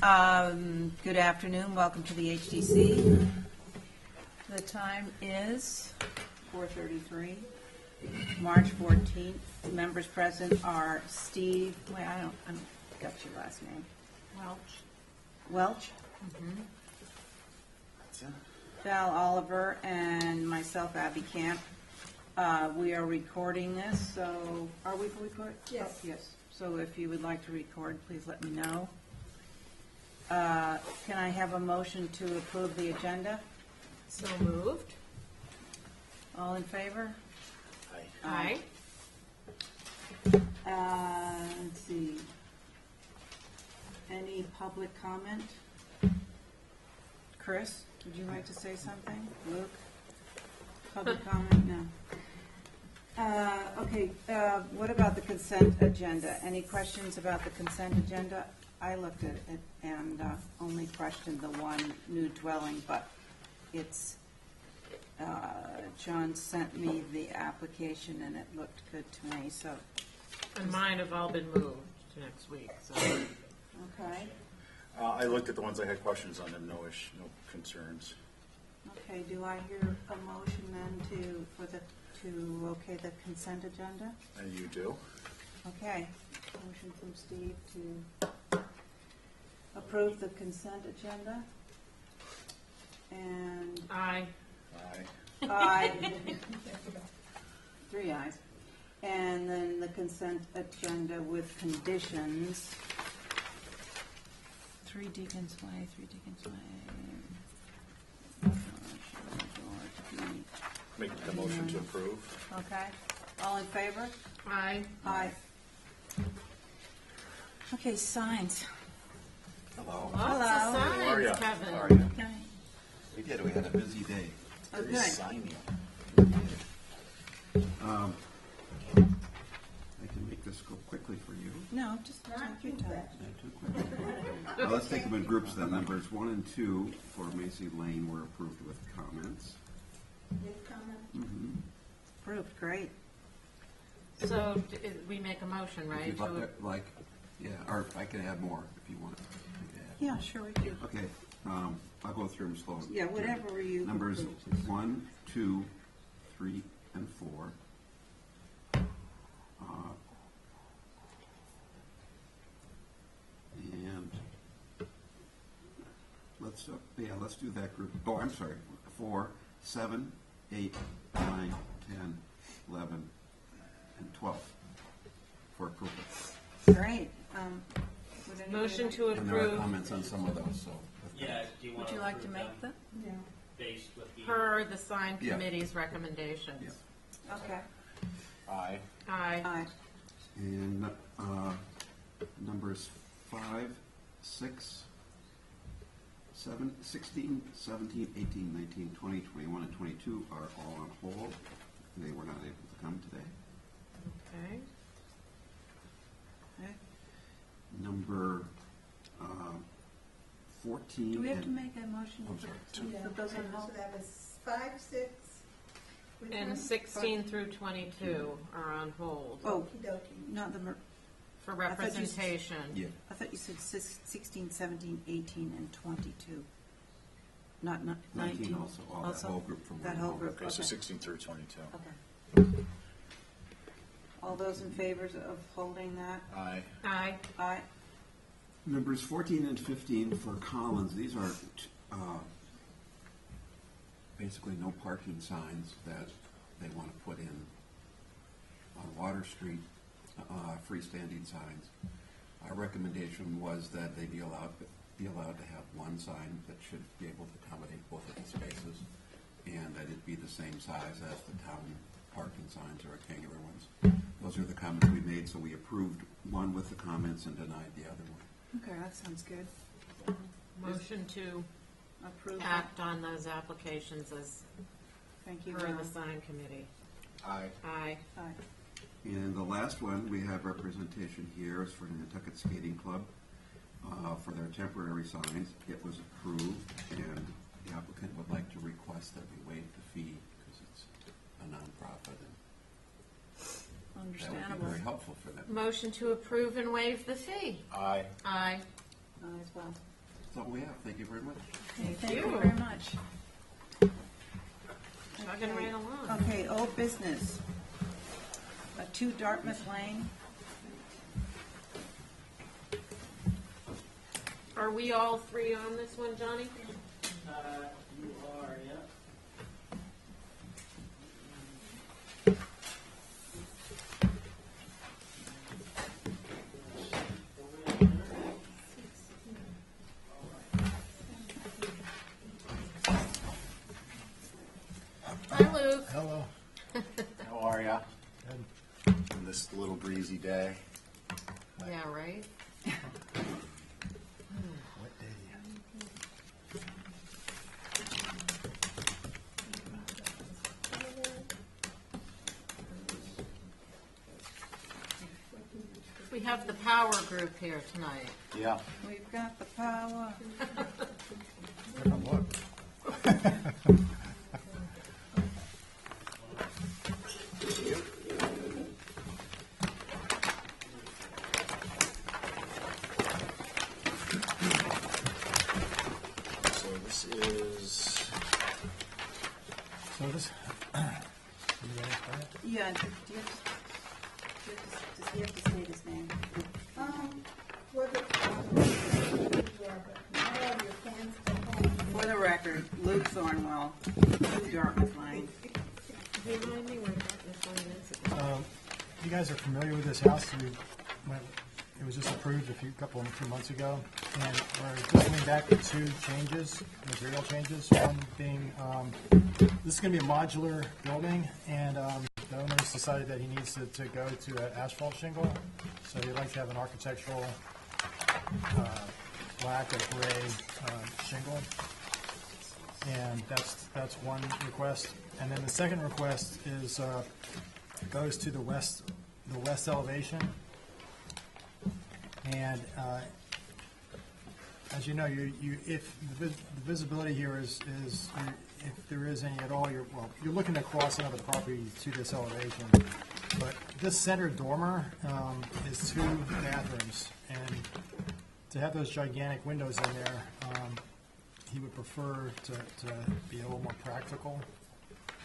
Good afternoon. Welcome to the HDC. The time is 4:33, March 14th. The members present are Steve, I don't got your last name. Welch? Mm-hmm. Val Oliver and myself, Abby Camp. We are recording this, so are we recording? Yes. Oh, yes. So if you would like to record, please let me know. Can I have a motion to approve the agenda? So moved. All in favor? Aye. Let's see. Any public comment? Chris, would you like to say something? Luke? Public comment? No. Okay, what about the consent agenda? Any questions about the consent agenda? I looked at it and only questioned the one new dwelling, but it's, John sent me the application and it looked good to me, so. And mine have all been moved to next week, so. Okay. I looked at the ones I had questions on them, no concerns. Okay, do I hear a motion then to okay the consent agenda? And you do? Okay, motion from Steve to approve the consent agenda. And Aye. Aye. aye. 3 ayes. And then the consent agenda with conditions. 3 Deacons Way, 3 Deacons Way. Make the motion to approve. Okay, all in favor? Aye. Aye. Okay, signs. Hello. Lots Hello. of How are signs, ya? Kevin. How are you? Okay. We did. We had a busy day. Okay. Signing. I can make this go quickly for you. No, just take your time. Not too quick. Well, let's take them in groups then. Numbers 1 and 2 for Macy Lane were approved with comments. Approved, great. So we make a motion, If right? you'd to- like, yeah, or I can add more if you want. Yeah, sure we do. Okay, I'll go through them slowly. Yeah, whatever you. Numbers approve. 1, 2, 3, and 4. And let's do that group. Oh, I'm sorry. 4, 7, 8, 9, 10, 11, and 12 for approval. Great. Would anybody Motion like- to And there are approve comments on some of those, so. Yeah, do you want Would to you like to approve make them them? based with the... per the sign Yeah. committee's recommendations. Yeah. Okay. Aye. Aye. Aye. And numbers 5, 6, 7, 16, 17, 18, 19, 20, 21, and 22 are all on hold. They were not able to come today. Okay. Okay. Number 14. Do we have to and- make a motion I'm to sorry, put those on hold? So that was 5, 6. which And one? 16 through 22 are on hold Oh, Okey-dokey. not the, for I thought you- representation. Yeah, I thought you said 16, 17, 18, and 22. Not 19 19. also, all that whole group from That one whole home. group. Okay, so Okay. 16 through 22. Okay. All those in favor of holding that? Aye. Aye. Aye. Numbers 14 and 15 for Collins, these are basically no parking signs that they want to put in on Water Street, freestanding signs. Our recommendation was that they be allowed to have one sign that should be able to accommodate both of the spaces, and that it be the same size as the town parking signs, or rectangular ones. Those are the comments we made, so we approved one with the comments and denied the other one. Okay, that sounds good. Motion to Approve. act on those applications as Thank you, per Ron. the sign committee. Aye. Aye. Aye. And the last one, we have representation here, is for the Nantucket Skating Club for their temporary signs. It was approved, and the applicant would like to request that we waive the fee because it's a nonprofit. And that would be Understandable. very helpful for them. Motion to approve and waive the fee. Aye. Aye. as well. That's all we have. Thank you very much. Okay, thank you you. very much. Chugging right along. Okay, old business. 2 Dartmouth Lane. Are we all three on this one, Johnny? You are, yeah. Hi, Luke. Hello. How are ya? Good. On this little breezy day. Yeah, right? What day? We have the power group here tonight. Yeah. We've got the power. Different look. So this is, So this. You ready for it? Yeah, do you have does he have to state his name? For the, yeah, but not all your fans at home. For the record, Luke Thornwell, 2 Dartmouth Lane. Remind me where Dartmouth Lane is. You guys are familiar with this house? It was just approved a few months ago, and we're just coming back with 2 changes, material changes. One being, this is going to be a modular building, and the owner's decided that he needs to go to an asphalt shingle. So he'd like to have an architectural black or gray shingle, and that's one request. And then the second request is goes to the west elevation. And as you know, if the visibility here is if there is any at all, you're looking across another property to this elevation. But this center dormer is 2 bathrooms, and to have those gigantic windows in there, he would prefer to be a little more practical.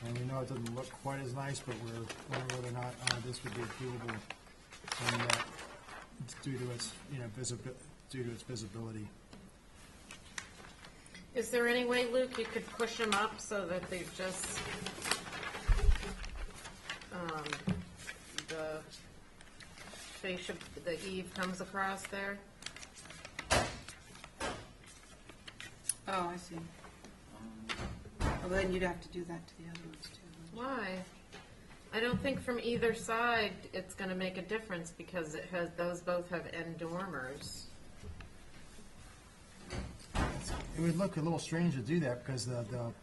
And we know it doesn't look quite as nice, but we're wondering whether or not this would be achievable, and due to its visibility. Is there any way, Luke, you could push them up so that they just, the fascia, the eave comes across there? Oh, I see. Well, then you'd have to do that to the other ones too. Why? I don't think from either side it's gonna make a difference because those both have end dormers. It would look a little strange to do that because the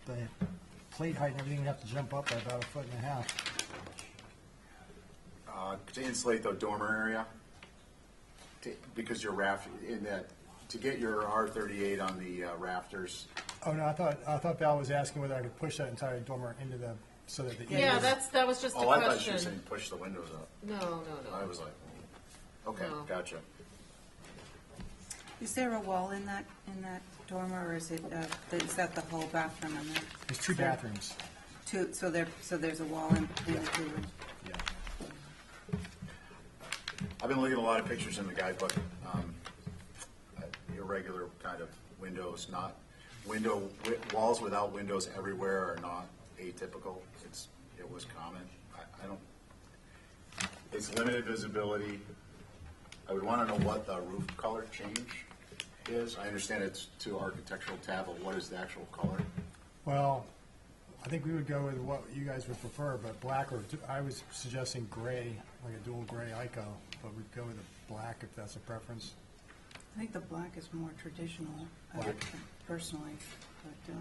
plate height and everything would have to jump up by about 1.5 feet. to insulate the dormer area, because your to get your R38 on the rafters. Oh no, I thought Val was asking whether I could push that entire dormer into so that the Yeah, that was just a Oh, I thought she was question. saying push the windows up. No. I was like, okay, No. gotcha. Is there a wall in that dormer, or is it, is that the whole bathroom in there? There's 2 bathrooms. So there's a wall in between the 2 rooms? Yeah. I've been looking at a lot of pictures in the guidebook. Irregular kind of windows, not walls without windows everywhere are not atypical. It was common. I don't. It's limited visibility. I would want to know what the roof color change is. I understand it's to architectural tab, but what is the actual color? Well, I think we would go with what you guys would prefer, but black I was suggesting gray, like a dual gray ICO, but we'd go with a black if that's a preference. I think the black is more traditional, Black. personally, but,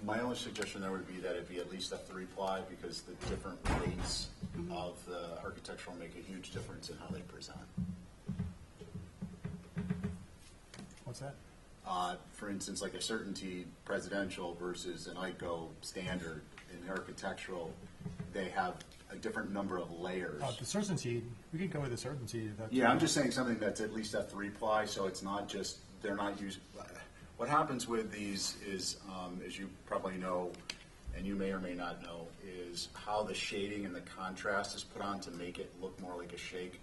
My only suggestion there would be that it be at least a 3-ply, because the different rates of the architectural make a huge difference in how they present. What's that? For instance, like a certainty presidential versus an ICO standard in the architectural, they have a different number of layers. The certainty, we could go with the certainty. If that's Yeah, I'm just saying something that's at least a 3-ply, so it's not just they're not used, what happens with these is, as you probably know, and you may or may not know, is how the shading and the contrast is put on to make it look more like a shake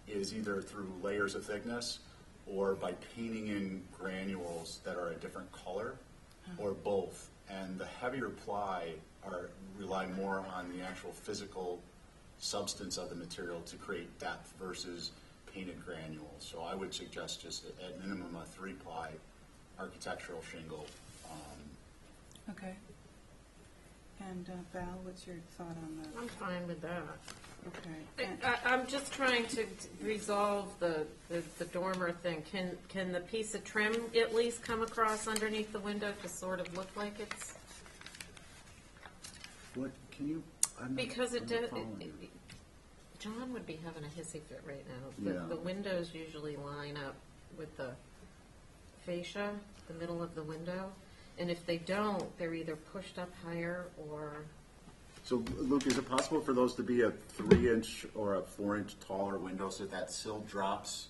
is either through layers of thickness or by painting in granules that are a different color, or both. And the heavier ply rely more on the actual physical substance of the material to create depth versus painted granules. So I would suggest just at minimum a 3-ply architectural shingle. Okay. And Val, what's your thought on that? I'm fine with that. Okay. And- I'm just trying to resolve the dormer thing. Can the piece of trim at least come across underneath the window to sort of look like it's, What, can you? because it does, John would be having a hissy fit right now. Yeah. The windows usually line up with the fascia, the middle of the window, and if they don't, they're either pushed up higher or, So Luke, is it possible for those to be a 3-inch or a 4-inch taller window so that sill drops?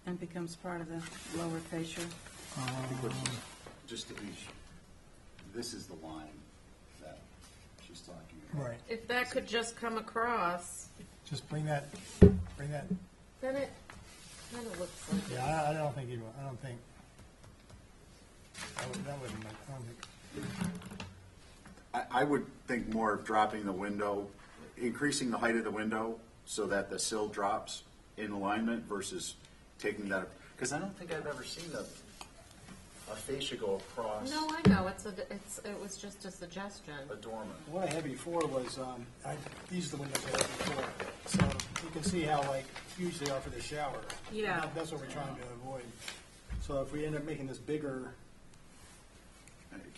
And becomes part of the lower fascia. Just to be, this is the line that she's talking about. Right, if that could just come across, just bring that, then it kind of looks like. yeah, I don't think that wouldn't make, I don't think. I would think more of dropping the window, increasing the height of the window so that the sill drops in alignment versus taking that, because I don't think I've ever seen a fascia go across No, I know, it was just a suggestion. a dormer. What I had before was, these are the windows I had before, so you can see how like huge they are for the shower. Yeah. That's what we're trying to avoid. So if we end up making this bigger,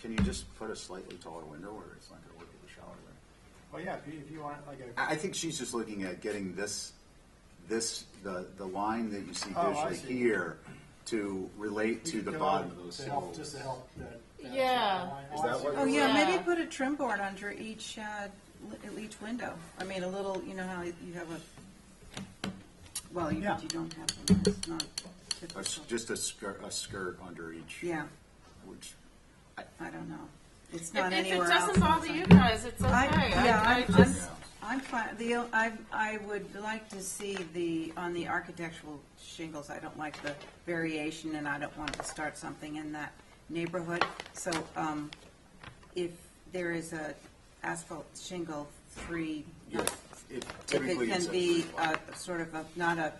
Can you just put a slightly taller window or it's not going to work with the shower room? well, yeah, if you want like a, I think she's just looking at getting the line that you see Oh, I visually see. here to relate to the bottom of those to help, sills. just to help that. Yeah. line. Is that I see. what Oh, you're yeah, maybe Yeah. put a trim board under each window. I mean, a little, you know how you have well, Yeah. you don't have them, it's not typical. Just a skirt under each. Yeah, Which, I don't know. It's not If it anywhere else. doesn't bother you guys, it's okay. I just, I'm fine, I would like to see on the architectural shingles, I don't like the variation, and I don't want to start something in that neighborhood. So, if there is a asphalt shingle free, yeah, it if it typically is can a be 3-ply. sort of not a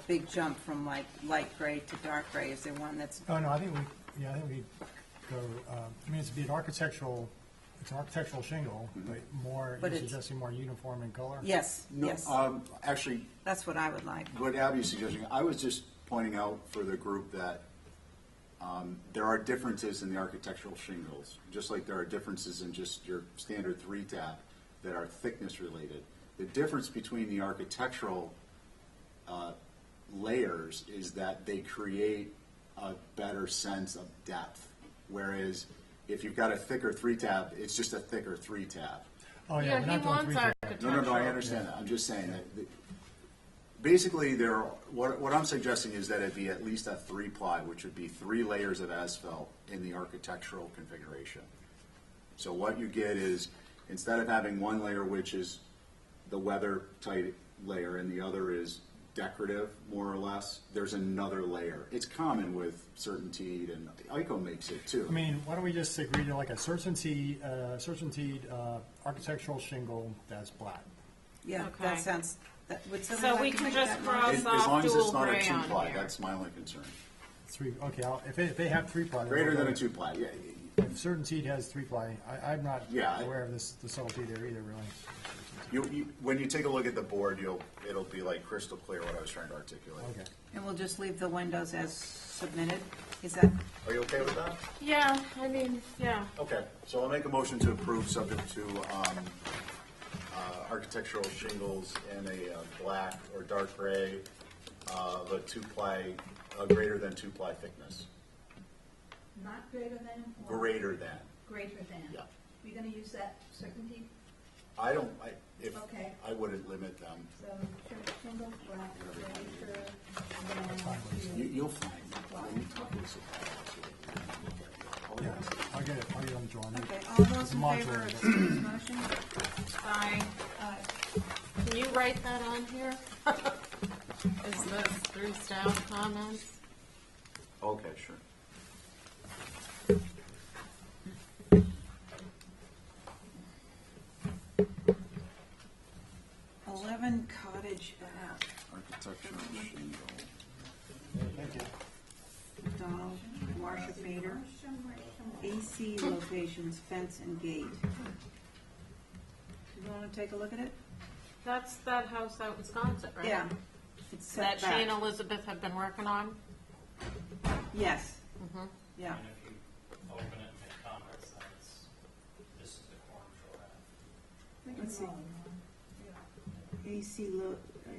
big jump from like light gray to dark gray, is there one that's, Oh, no, I think we go, I mean, it's an architectural shingle, but more, But you're it's- suggesting more uniform in color? yes, No, yes, actually, that's what I would like. what Abby's suggesting, I was just pointing out for the group that there are differences in the architectural shingles, just like there are differences in just your standard 3-tab that are thickness related. The difference between the architectural layers is that they create a better sense of depth, whereas if you've got a thicker 3-tab, it's just a thicker 3-tab. Oh, yeah, yeah, we're he not doing wants 3-tab. architectural. I understand that. I'm just saying that, basically, what I'm suggesting is that it be at least a 3-ply, which would be 3 layers of asphalt in the architectural configuration. So what you get is, instead of having one layer, which is the weather-tight layer, and the other is decorative, more or less, there's another layer. It's common with Certainteed, and ICO makes it too. I mean, why don't we just agree to like a Certainteed architectural shingle that's black? Yeah, Okay. that sounds, would somebody So like we to can make just that cross motion? As off long as dual it's not a gray on 2-ply, here. that's my only concern. Okay, if they have 3-ply. then Greater we'll than a go- 2-ply, yeah. If Certainteed has 3-ply, I'm not Yeah, aware of the subtlety there either, really. When you take a look at the board, it'll be like crystal clear what I was trying to articulate. Okay. And we'll just leave the windows as submitted, is that, Are you okay with that? Yeah, I mean, yeah. Okay, so I'll make a motion to approve subject to architectural shingles in a black or dark gray, of a 2-ply, greater than 2-ply thickness. Not greater than or Greater than, greater than? yeah. You're gonna use that certainty? I don't, Okay. I wouldn't limit them. So shingle flat, furniture, and then You'll find, when you talk to the suppliers, I'll get it on the drawing. Okay, all those It's in modular, favor but- of Steve's motion? Aye. Can you write that on here? Is this through staff comments? okay, sure. 11 Cottage Ave, Architectural shingle. Thank you. McDonald, Marcia Bader, AC locations, fence and gate. You want to take a look at it? That's that house out in Wisconsin, right? Yeah. It's That set she and back. Elizabeth have been working on? Yes. Mhm. Yeah. And if you open it and make comments, then this is the corner for that. Let's see. AC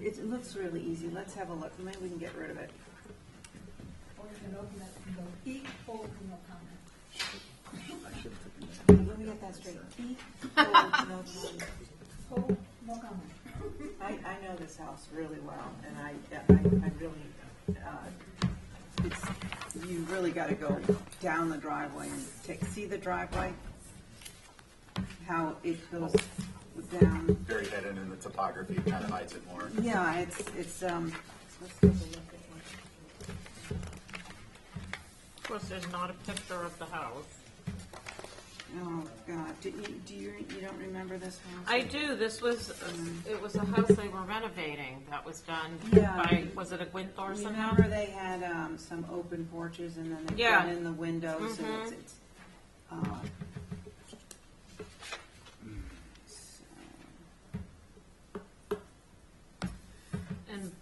it looks really easy. Let's have a look. Maybe we can get rid of it. or you can open it and go, eat, hold, no comment. Let me get that straight. E, hold, no comment. Hold, no comment. I know this house really well, and I really, it's, you really gotta go down the driveway and see the driveway? How it goes down. Very hidden in the topography, kind of hides it more. Yeah, it's, let's take a look at what. Of course, there's not a picture of the house. Oh, God, you don't remember this house? I do, this was, it was a house they were renovating that was done Yeah. by, was it a Gwynthorson house? Remember they had, some open porches and then they Yeah. put in the windows and Mhm. it's, And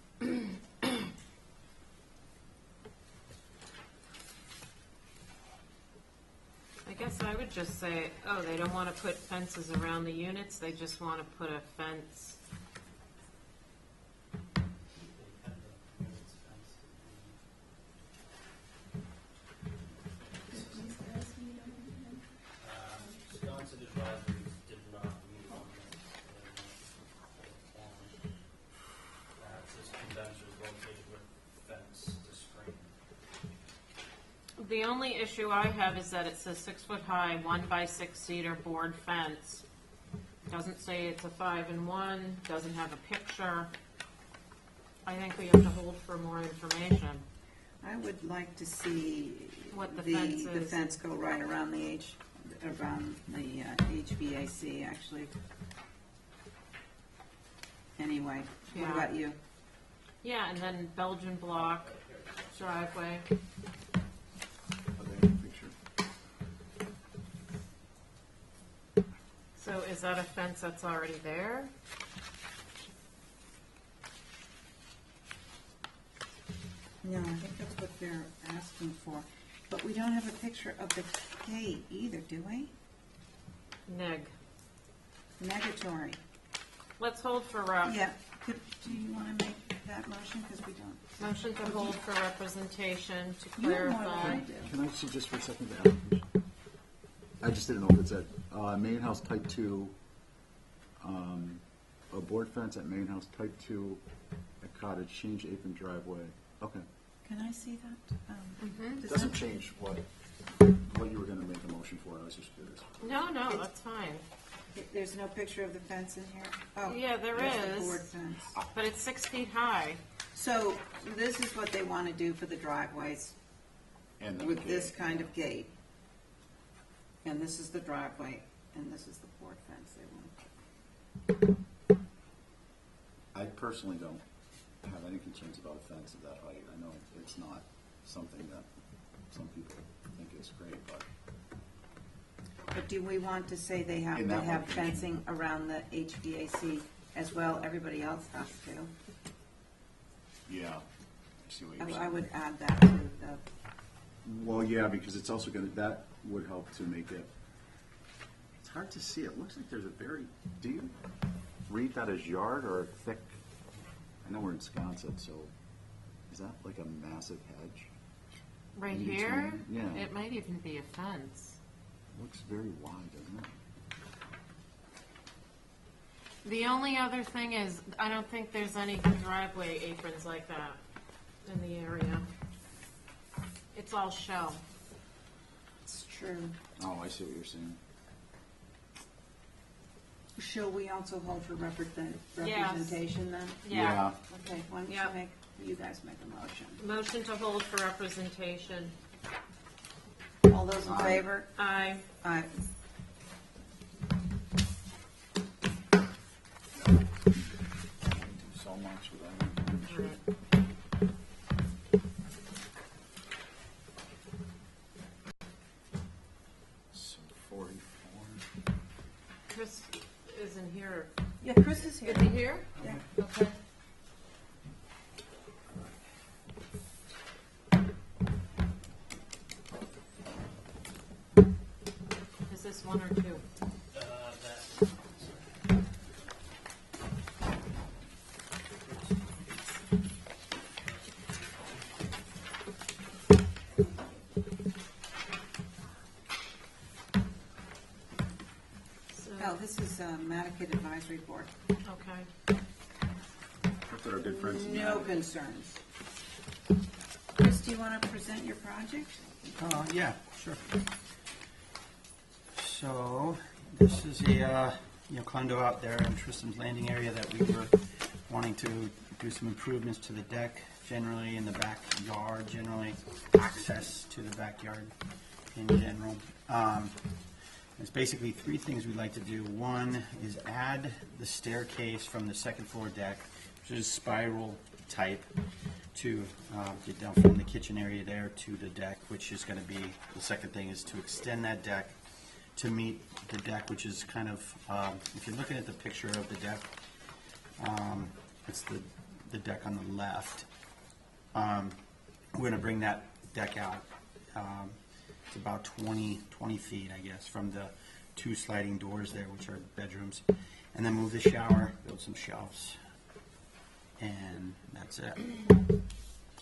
I guess I would just say, oh, they don't want to put fences around the units, they just want to put a fence. Wisconsin advisories did not meet on this. This condenser is located with fence to screen. The only issue I have is that it says 6-foot-high, 1-by-6 cedar board fence. Doesn't say it's a 5-in-1, doesn't have a picture. I think we have to hold for more information. I would like to see What the fence the is. fence go right around the HVAC, actually. Anyway, what Yeah. about you? Yeah, and then Belgian block driveway. Okay, picture. So is that a fence that's already there? No, I think that's what they're asking for. But we don't have a picture of the gate either, do we? Neg. Negatory. Let's hold for, Yeah, do you want to make that motion? Because we don't. motion to hold for representation to You know more than I clarify. do. Can I see just for a second the application? I just didn't know if it said, main house type 2, a board fence at main house type 2, a cottage, change apron driveway. Okay. Can I see that? It doesn't change what you were gonna make a motion for, I was just curious. No, no, that's fine. There's no picture of the fence in here? Oh, Yeah, there there's the is. board fence. But it's 6 feet high. So this is what they want to do for the driveways And the with this gate. kind of gate. And this is the driveway, and this is the board fence they want. I personally don't have any concerns about a fence of that height. I know it's not something that some people think is great, but But do we want to say they have In to that have location. fencing around the HVAC as well? Everybody else has to. Yeah, I see what you're I saying. would add that to the, well, yeah, because it's also gonna, that would help to make it, it's hard to see. It looks like there's a very, do you read that as yard or thick? I know we're in Wisconsin, so is that like a massive hedge? Right In here? between, yeah. It might even be a fence. Looks very wide, doesn't it? The only other thing is, I don't think there's any driveway aprons like that in the area. It's all shell. It's true. Oh, I see what you're saying. Shall we also hold for Yes. representation then? Yeah. Okay, why don't Yep. you guys make a motion? Motion to hold for representation. All those in favor? Aye. Aye. So much without it. So 44. Chris isn't here. Yeah, Chris is here. Is he here? Yeah. Okay. Is this one or two? That, Oh, this is Nantucket Advisory Board. Okay. Look at our good friends. in No that. concerns. Chris, do you want to present your project? Yeah, sure. So, this is a, condo out there in Tristram's Landing area that we were wanting to do some improvements to the deck, generally in the backyard, generally access to the backyard in general. There's basically three things we'd like to do. One is add the staircase from the second floor deck, which is spiral type, to get down from the kitchen area there to the deck, which is going to be, the second thing is to extend that deck to meet the deck, which is kind of, if you're looking at the picture of the deck, it's the deck on the left. We're going to bring that deck out. It's about 20 feet, I guess, from the two sliding doors there, which are bedrooms. And then move the shower, build some shelves, and that's it.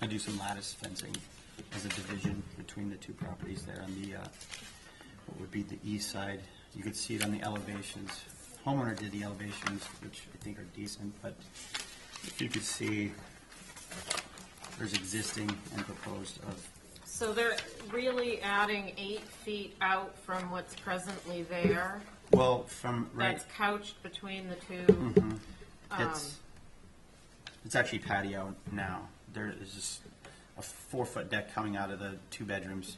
I do some lattice fencing as a division between the two properties there on the, what would be the east side. You could see it on the elevations. Homeowner did the elevations, which I think are decent, but if you could see, there's existing and proposed of. So they're really adding 8 feet out from what's presently there. Well, from right, That's couched between the two. it's actually patio now. There is just a 4-foot deck coming out of the 2 bedrooms,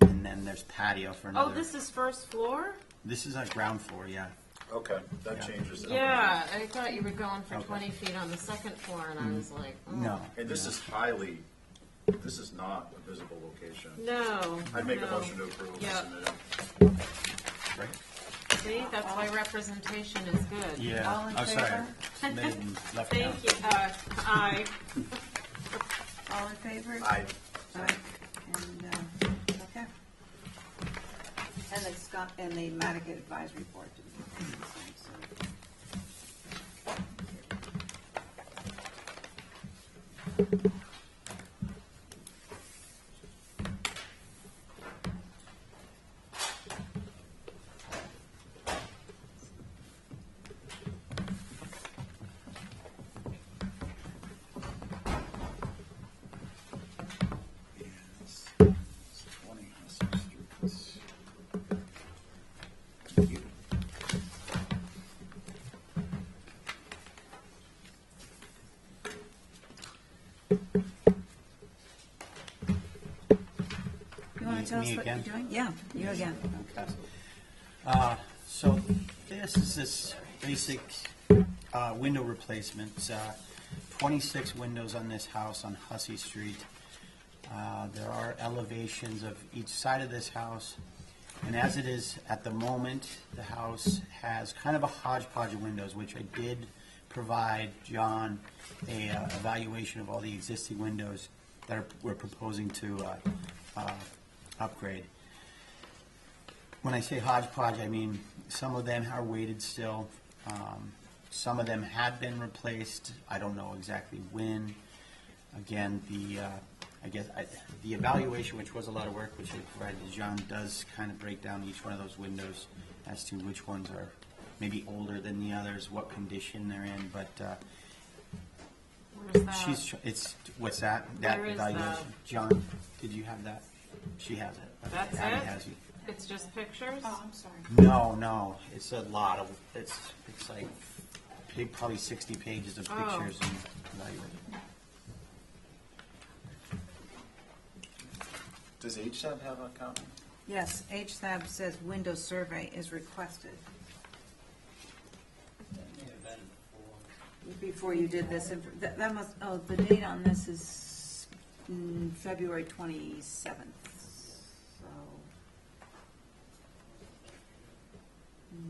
and then there's patio for another. Oh, this is first floor? This is a ground floor, yeah. Okay, that Yeah. changes it. Yeah, I thought you were going for Okay. 20 feet on the second floor, and I was like, oh. No. And this is this is not a visible location. No. I'd make a no. motion to approve and Yeah. submit it. Right? See, that's why representation is good. Yeah. All in I'm sorry. favor? Submitted and left out. Thank you. Aye. All in favor? Aye. Aye. And, okay. And the Scott, and the Nantucket Advisory Board. Yes. It's 20 Hustle Street. Thank you. You want to tell us Me what you're again? doing? Yeah, you again. So this is this basic window replacement. 26 windows on this house on Hussey Street. There are elevations of each side of this house. And as it is at the moment, the house has kind of a hodgepodge of windows, which I did provide John a evaluation of all the existing windows that we're proposing to upgrade. When I say hodgepodge, I mean some of them are weighted still. Some of them have been replaced. I don't know exactly when. Again, the evaluation, which was a lot of work, which I provided to John, does kind of break down each one of those windows as to which ones are maybe older than the others, what condition they're in, but Where's that? what's that? That Where is evaluation? that? John, did you have that? She has it. but That's Abby it? has it. It's just pictures? Oh, I'm sorry. No, it's a lot of, it's like probably 60 pages of Oh. pictures and evaluation. Does HSAB have a copy? Yes, HSAB says window survey is requested. That may have been before. Before you did this, that must, oh, the date on this is February 27th, so,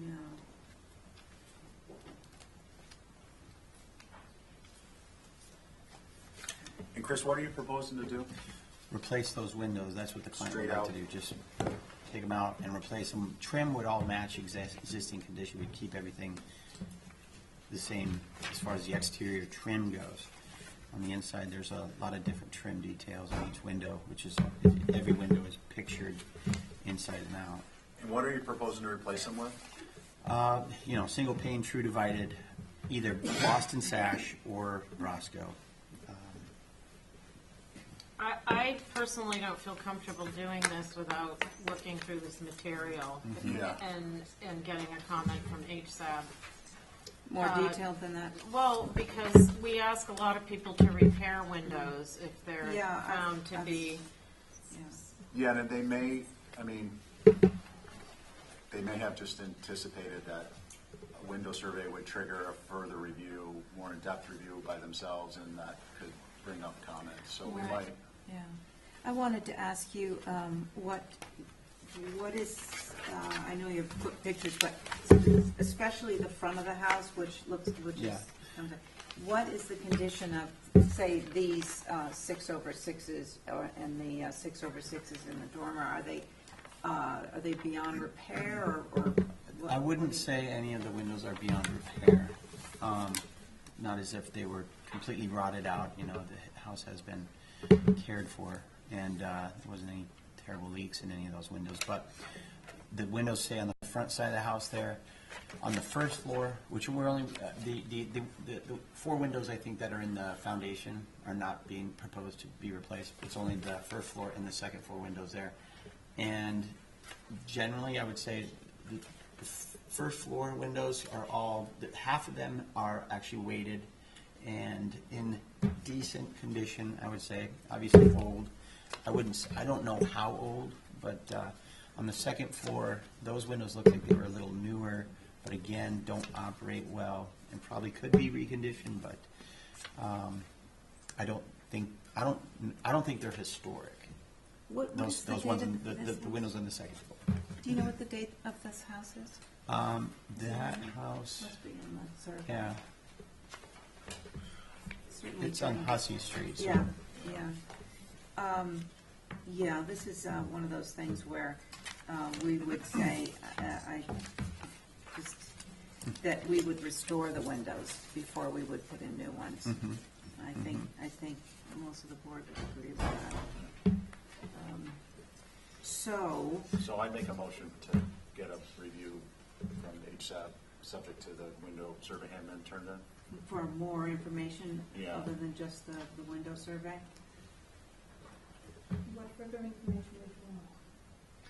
no. And Chris, what are you proposing to do? Replace those windows, that's what the client would Straight like to out. do, just take them out and replace them. Trim would all match existing condition, we'd keep everything the same as far as the exterior trim goes. On the inside, there's a lot of different trim details on each window, which is, every window is pictured inside and out. And what are you proposing to replace them with? Single pane, true divided, either Boston sash or Roscoe. I personally don't feel comfortable doing this without looking through this material Yeah. and getting a comment from HSAB. More detailed than that? Well, because we ask a lot of people to repair windows if they're Yeah, found to be, Yes. Yeah, and they may, they may have just anticipated that a window survey would trigger a further review, more in-depth review by themselves, and that could bring up comments. So we Right. might, Yeah. I wanted to ask you, what is, I know you've put pictures, but especially the front of the house, which Yeah. is, what is the condition of, say, these 6/6s and the 6/6s in the dormer? Are they beyond repair or? what- I wouldn't say any of the windows are beyond repair. Not as if they were completely rotted out, the house has been cared for, and there wasn't any terrible leaks in any of those windows. But the windows say on the front side of the house there, on the first floor, which we're only, the 4 windows I think that are in the foundation are not being proposed to be replaced. It's only the first floor and the second floor windows there. And generally, I would say the first floor windows are all, half of them are actually weighted and in decent condition, I would say. Obviously old. I don't know how old, but on the second floor, those windows look like they were a little newer, but again, don't operate well and probably could be reconditioned, but I don't think they're historic. What is the Those date ones, of the this? windows on the second floor. Do you know what the date of this house is? That house, Must be in the survey. yeah, Certainly it's on didn't- Hussey Street. So Yeah, yeah, this is one of those things where we would say, that we would restore the windows before we would put in new ones. Mhm. I think most of the board would agree with that. so I make a motion to get a review from HSAB, subject to the window survey having been turned in. For more information, Yeah. other than just the window survey? What further information would you want?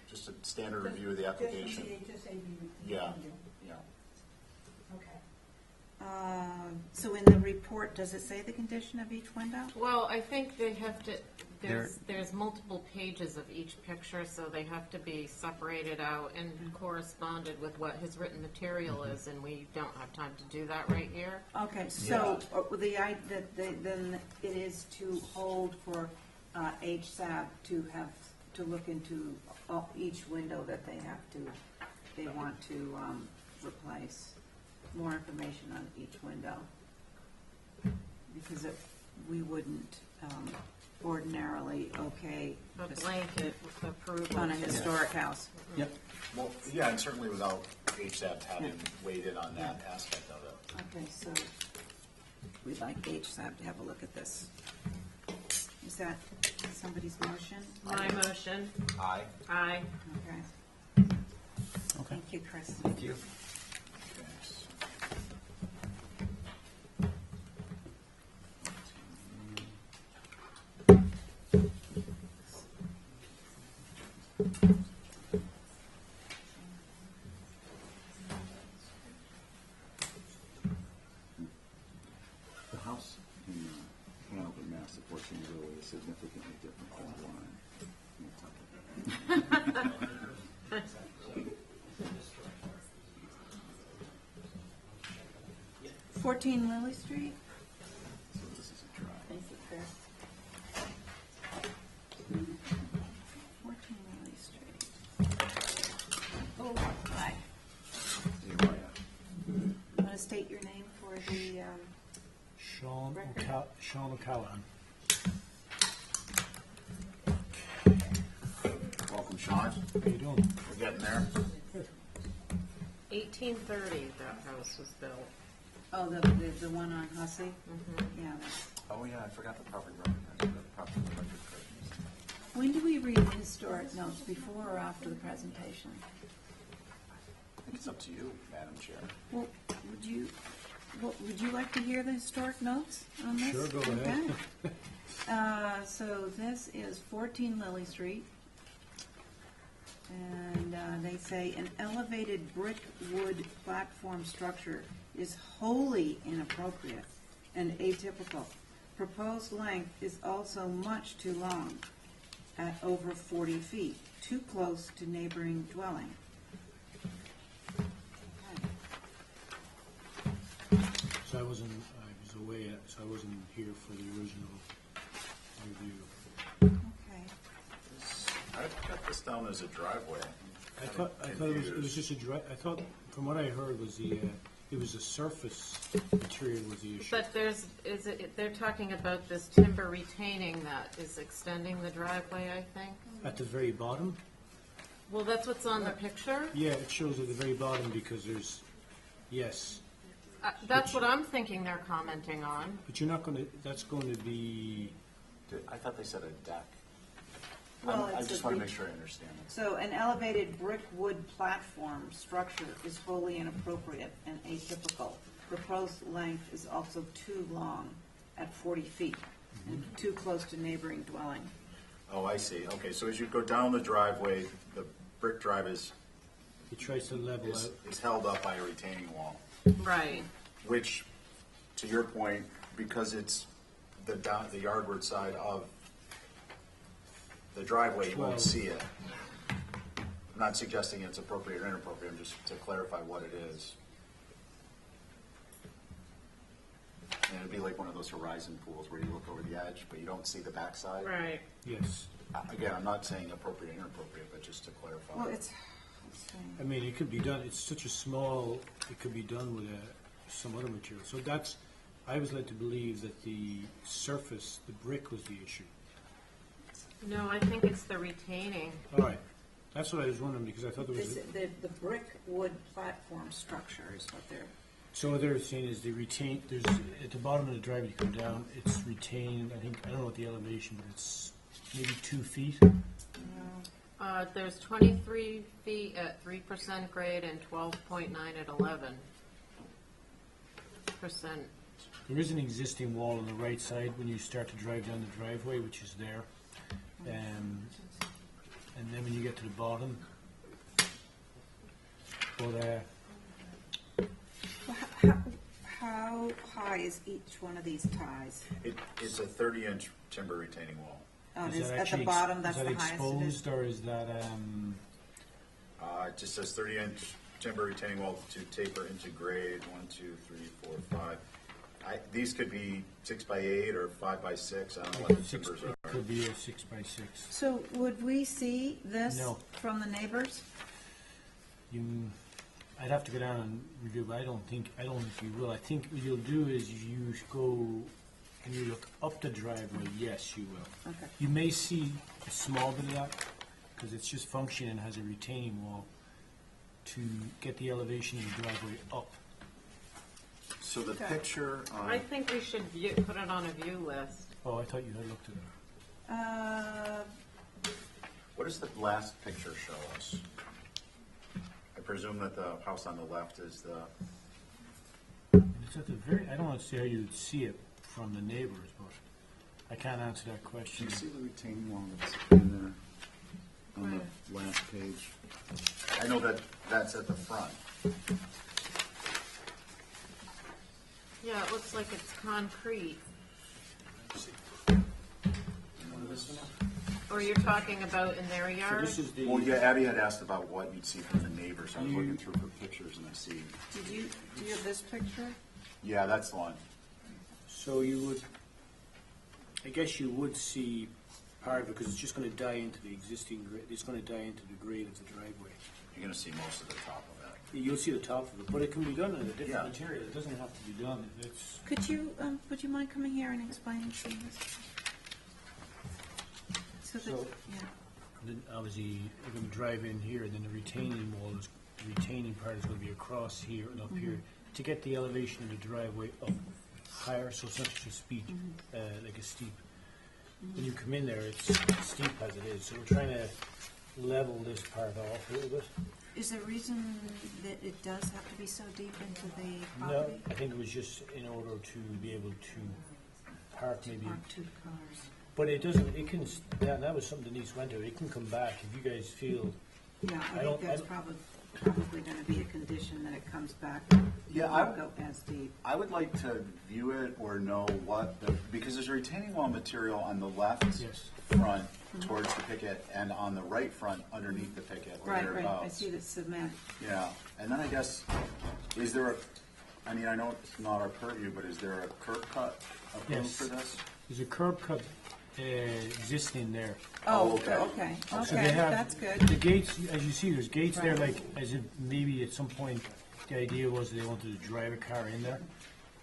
Just a standard review of the Just from application. the HSA review. Yeah, yeah. Okay. So in the report, does it say the condition of each window? well, I think they have to, There- there's multiple pages of each picture, so they have to be separated out and corresponded with what his written material is, and we don't have time to do that right here. Okay, so then it is to hold for HSAB to look into each window that they want to replace. More information on each window. Because we wouldn't ordinarily A just blanket approval. on a historic house. Yep. Well, yeah, and certainly without HSAB having weighed in on that aspect of it. Okay, so we'd like HSAB to have a look at this. Is that somebody's motion? My motion, Aye. aye. Okay. Okay. Thank you, Chris. Thank you. Okay. 14 really is significantly different than the one in Nantucket. 14 Lily Street. So this is a drive. Basic there. 14 Lily Street. Oh, hi. Yeah, You want to state your name for the, Sean Record. Sean O'Callaghan. Welcome, Sean. How you doing? We're getting there. 1830 that house was built. oh, the one on Hussey? Yeah. that's- Oh, yeah, I forgot the property record. Property record correctness. When do we read the historic notes, before or after the presentation? I think it's up to you, Madam Chair. Well, would you like to hear the historic notes on this? Sure, go ahead. Okay. So this is 14 Lily Street. And they say an elevated brick wood platform structure is wholly inappropriate and atypical. Proposed length is also much too long, at over 40 feet, too close to neighboring dwelling. So I was away, so I wasn't here for the original review. Okay. I've got this down as a driveway. I thought it was just I thought, from what I heard, was it was the surface material was the issue. But they're talking about this timber retaining that is extending the driveway, I think. At the very bottom? Well, that's what's on the picture. Yeah, it shows at the very bottom because there's, yes. That's what I'm thinking they're commenting on. But you're not gonna, that's going to be, I thought they said a deck. Well, I it's just a want to re- make sure I understand it. So an elevated brick wood platform structure is wholly inappropriate and atypical. Proposed length is also too long, at 40 feet, and too close to neighboring dwelling. Oh, I see. Okay, so as you go down the driveway, the brick drive is it tries to level out. is held up by a retaining wall, Right. which, to your point, because it's the yardward side of the driveway, you won't 12. see it. I'm not suggesting it's appropriate or inappropriate, just to clarify what it is. And it'd be like one of those horizon pools where you look over the edge, but you don't see the backside. Right. Yes. Again, I'm not saying appropriate or inappropriate, but just to clarify. Well, it's, I mean, it could be done, it's such a small, it could be done with some other material. So that's, I was led to believe that the surface, the brick was the issue. No, I think it's the retaining. All right, that's what I was wondering, because I thought there was, the brick wood platform structure is what they're, so what they're saying is they retain, there's, at the bottom of the driveway, you come down, it's retained, I think, I don't know what the elevation, but it's maybe 2 feet. There's 23 feet at 3% grade and 12.9 at 11%. There is an existing wall on the right side when you start to drive down the driveway, which is there. And then when you get to the bottom, but how high is each one of these ties? It's a 30-inch timber retaining wall. Oh, it is is that at the actually bottom, that's is the that highest it is? exposed, or is that, It just says 30-inch timber retaining wall to taper into grade, 1, 2, 3, 4, 5. These could be 6 by 8 or 5 by 6. I don't know what the six, timbers it are. could be a 6 by 6. So would we see this No. from the neighbors? I'd have to go down and review, but I don't think you will. I think what you'll do is you go and you look up the driveway, yes, you will. Okay. You may see a small bit of that, because it's just functioning as a retaining wall to get the elevation of the driveway up. So the Okay. picture I on, think we should put it on a view list. Oh, I thought you had looked at it. what does the last picture show us? I presume that the house on the left is the, It's at the very, I don't want to say how you'd see it from the neighbors, but I can't answer that Do question. you see the retaining wall that's in there on the last page? I know that that's at the front. Yeah, it looks like it's concrete. Or you're talking about in their So yard? this is the. Well, yeah, Abby had asked about what you'd see from the neighbors. I was looking through her pictures and I see, Do you have this picture? yeah, that's the one. So you would, I guess you would see part of it, because it's just gonna die into the existing grade, it's gonna die into the grade of the driveway. You're gonna see most of the top of that. You'll see the top of it, but it can be done in a different Yeah. material, it doesn't have to be done, it's, Would you mind coming here and explaining to this? So that, So- yeah. then obviously, you're gonna drive in here, and then the retaining wall is, the retaining part is gonna be across here and up here, to get the elevation of the driveway up higher, so it's not just a speed, like a steep. When you come in there, it's steep as it is, so we're trying to level this part off a little bit. Is there a reason that it does have to be so deep into the No, property? I think it was just in order to be able to park maybe, Park two cars. but it doesn't, it can, that was something Denise went to, it can come back if you guys feel, Yeah, I I think don't- that's I- probably gonna be a condition that it comes back. Yeah, It I- won't go as deep. I would like to view it or know what the, because there's a retaining wall material on the left Yes. front towards the picket and on the right front underneath the picket or Right, right, I thereabouts. see the cement. Yeah, and then I guess, is there a, I mean, I know it's not our purview, but is there a curb cut approved Yes. for this? there's a curb cut existing there. Oh, Oh, okay. okay, So okay, they have that's good. the gates, as you see, there's gates there, Right. like, as if maybe at some point, the idea was they wanted to drive a car in there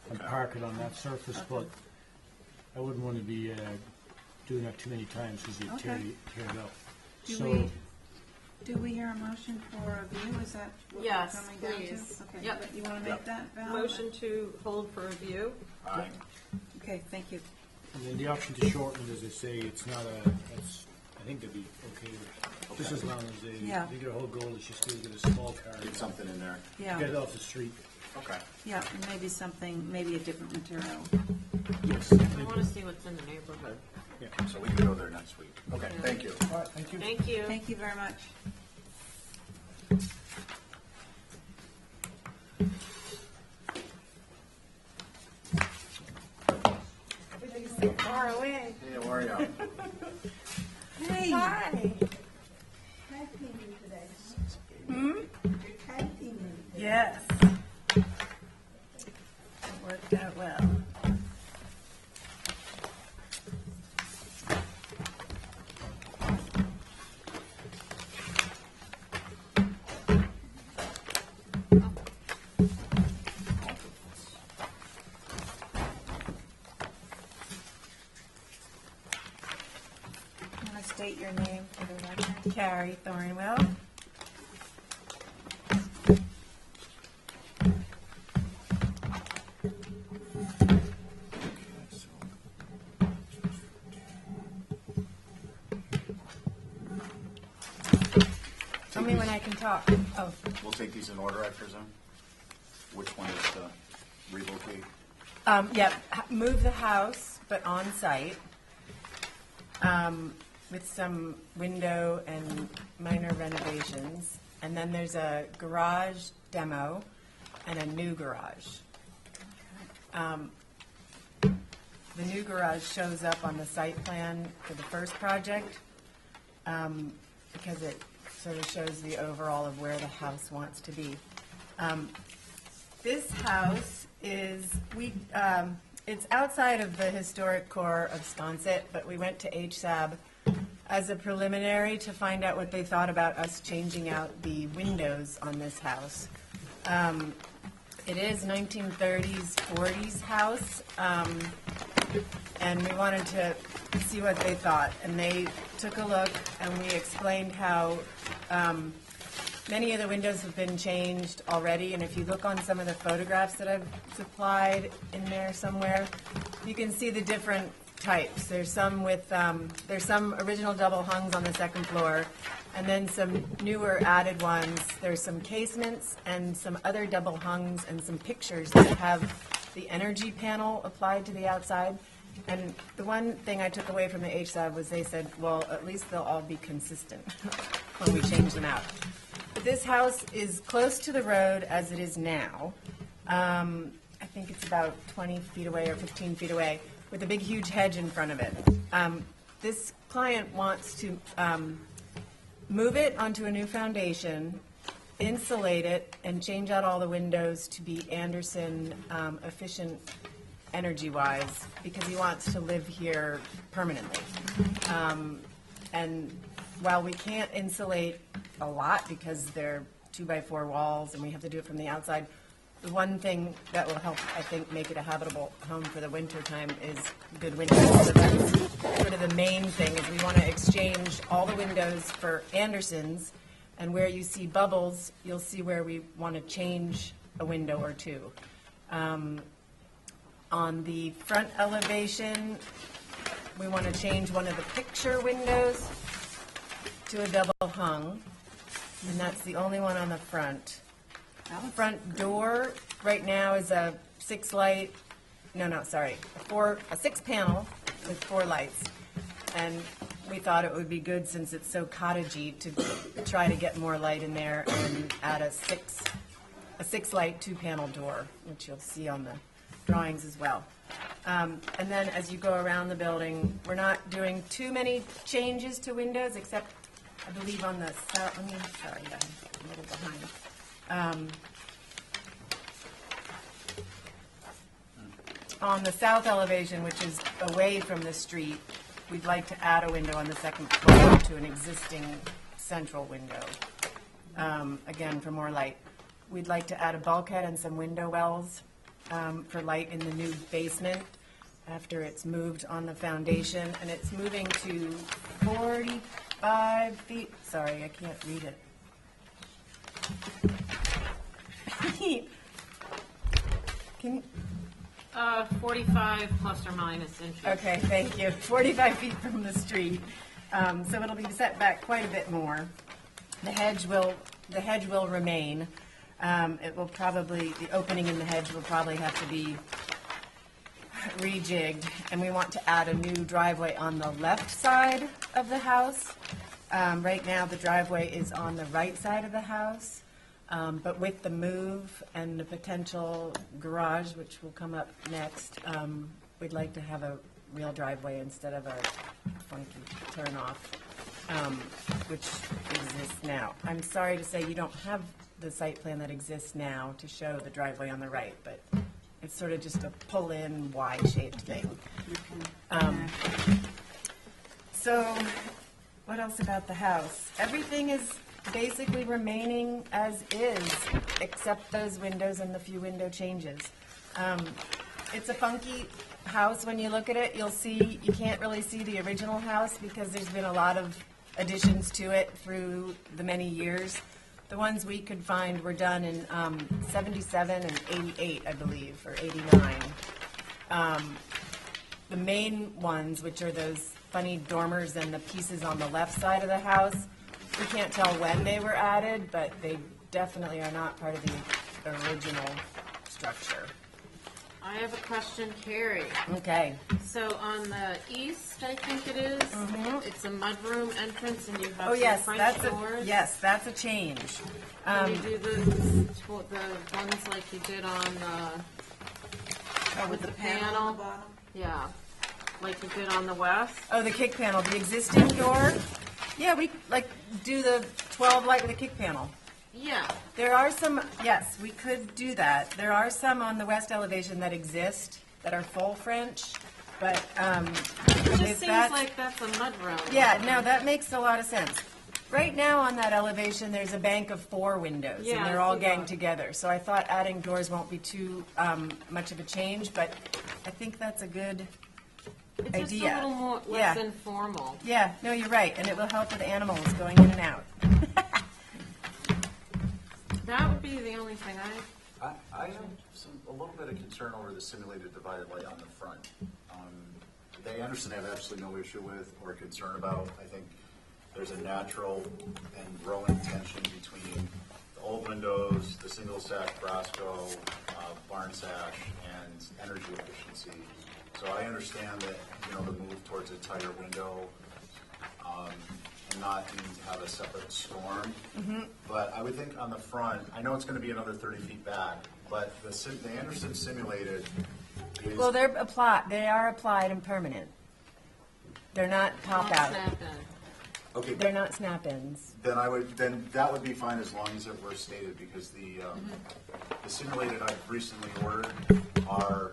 and park it on that surface, but I wouldn't want to be doing that too many times, because you tear Okay. it up. Do So, we hear a motion for a view? Is that what we're Yes, coming down to? please. Okay, Yep. you wanna make that, Val? Motion to hold for review? Aye. Okay, thank you. and then the option to shorten it, as they say, it's not a, it's, I think they'd be okay with it. Just as long as they, Yeah. I think their whole goal is just to get a small car, Get something in there. Yeah, get it off the street. Okay. yeah, and maybe something, maybe a different material. Yes. I want to see what's in the neighborhood. Yeah. So we can go there next week. Okay, thank you. All right, thank you. Thank you. Thank you very much. Far away. Hey, how are you? Hey. Hi. Tag teaming today. Tag teaming today. Yes. It worked out well. Want to state your name for the record? Carrie Thornwell. Tell me when I can talk. Oh, We'll take these in order, I presume? Which one is to relocate? Yeah, move the house, but on site, with some window and minor renovations. And then there's a garage demo and a new garage. The new garage shows up on the site plan for the first project, because it sort of shows the overall of where the house wants to be. This house is, it's outside of the historic core of Sconset, but we went to HSAB as a preliminary to find out what they thought about us changing out the windows on this house. It is 1930s, 40s house, and we wanted to see what they thought. And they took a look, and we explained how many of the windows have been changed already, and if you look on some of the photographs that I've supplied in there somewhere, you can see the different types. There's some with, there's some original double hungs on the second floor, and then some newer added ones. There's some casements and some other double hungs and some pictures that have the energy panel applied to the outside. And the one thing I took away from the HSAB was they said, well, at least they'll all be consistent when we change them out. But this house is close to the road as it is now. I think it's about 20 feet away or 15 feet away, with a big, huge hedge in front of it. This client wants to move it onto a new foundation, insulate it, and change out all the windows to be Anderson efficient energy-wise, because he wants to live here permanently. And while we can't insulate a lot because they're 2x4 walls and we have to do it from the outside, the one thing that will help, I think, make it a habitable home for the winter time is good windows. So that's sort of the main thing, is we want to exchange all the windows for Andersons, and where you see bubbles, you'll see where we want to change a window or two. On the front elevation, we want to change one of the picture windows to a double hung, and that's the only one on the front. Front door right now is a six panel with 4 lights. And we thought it would be good, since it's so cottagey, to try to get more light in there and add a six light 2-panel door, which you'll see on the drawings as well. And then as you go around the building, we're not doing too many changes to windows, except I believe on the south, I'm a little behind. On the south elevation, which is away from the street, we'd like to add a window on the second floor to an existing central window, again, for more light. We'd like to add a bulkhead and some window wells for light in the new basement after it's moved on the foundation, and it's moving to 45 feet. Sorry, I can't read it. Can 45 plus or minus inches. Okay, thank you. 45 feet from the street. So it'll be set back quite a bit more. The hedge will remain. The opening in the hedge will probably have to be rejigged, and we want to add a new driveway on the left side of the house. Right now, the driveway is on the right side of the house. But with the move and the potential garage, which will come up next, we'd like to have a real driveway instead of a funky turnoff, which exists now. I'm sorry to say you don't have the site plan that exists now to show the driveway on the right, but it's sort of just a pull-in, Y-shaped thing. So what else about the house? Everything is basically remaining as is, except those windows and the few window changes. It's a funky house. When you look at it, you can't really see the original house because there's been a lot of additions to it through the many years. The ones we could find were done in 77 and 88, I believe, or 89. The main ones, which are those funny dormers and the pieces on the left side of the house, we can't tell when they were added, but they definitely are not part of the original structure. I have a question, Carrie. Okay. So on the east, I think it is, it's a mudroom entrance, and you have Oh, yes, some that's French doors. that's a change. Can you do the ones like you did on with the panel? Yeah, like you did on the west. Oh, the kick panel, the existing door? Yeah, we do the 12 light with a kick panel. Yeah. There are some, yes, we could do that. There are some on the west elevation that exist that are full French, but It just seems like that's a mudroom. Yeah, no, that makes a lot of sense. Right now on that elevation, there's a bank of 4 windows, Yeah, and they're I all see gang that. together. So I thought adding doors won't be too much of a change, but I think that's a good It's just idea. a little more, Yeah. less informal. Yeah, no, you're right, and it will help with animals going in and out. That would be the only thing I have a little bit of concern over the simulated divided light on the front. The Anderson I have absolutely no issue with or concern about. I think there's a natural and growing tension between the old windows, the single sash Brasco, barn sash, and energy efficiency. So I understand that, the move towards a tighter window, and not needing to have a separate storm. But I would think on the front, I know it's going to be another 30 feet back, but the Anderson simulated is. Well, they are applied and permanent. They're not pop out. Snap in. Okay, They're not snap-ins. then that would be fine as long as it were stated, because the simulated I've recently ordered are,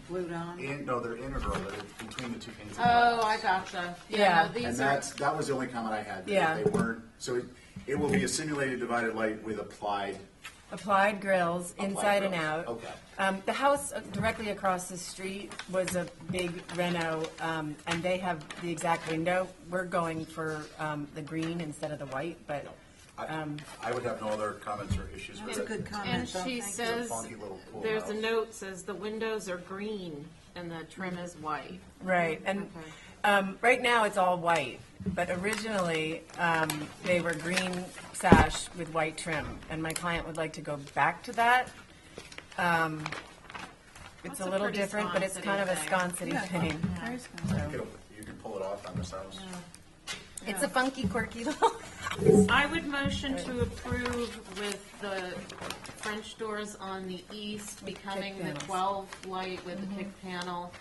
Glued on. they're integral, they're between the two panes of Oh, glass. I gotcha. Yeah. No, And these are, that was the only comment I had. that Yeah. They weren't, so it will be a simulated divided light with applied. Applied grills, inside and grills. out. Okay. The house directly across the street was a big reno, and they have the exact window. We're going for the green instead of the white, but I would have no other comments or issues with That's it. a good comment. and though. she Thank you. says, Funky little cool there's a house. note says the windows are green and the trim is white. right. And Okay. right now it's all white, but originally they were green sash with white trim, and my client would like to go back to that. It's That's a a little pretty different, but it's Sconcity kind of a thing. sconcity Yeah, thing. very good. You can pull it off on this house. It's a funky, quirky little. I would motion to approve with the French doors on the east becoming kick the panels. 12 light with the kick panel.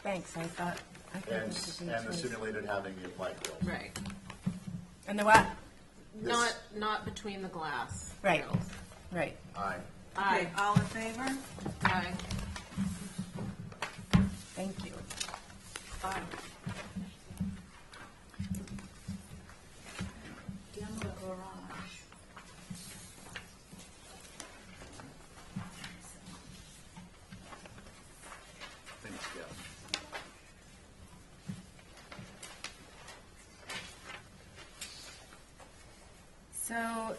Thanks, I thought. I think And, this would be and the choice. simulated having the applied grills. Right. And the what? Not between the glass. Right. grills. Right. Aye. Okay, all in favor? Aye. Thank you. Aye. Demo garage. Thanks, yeah. So,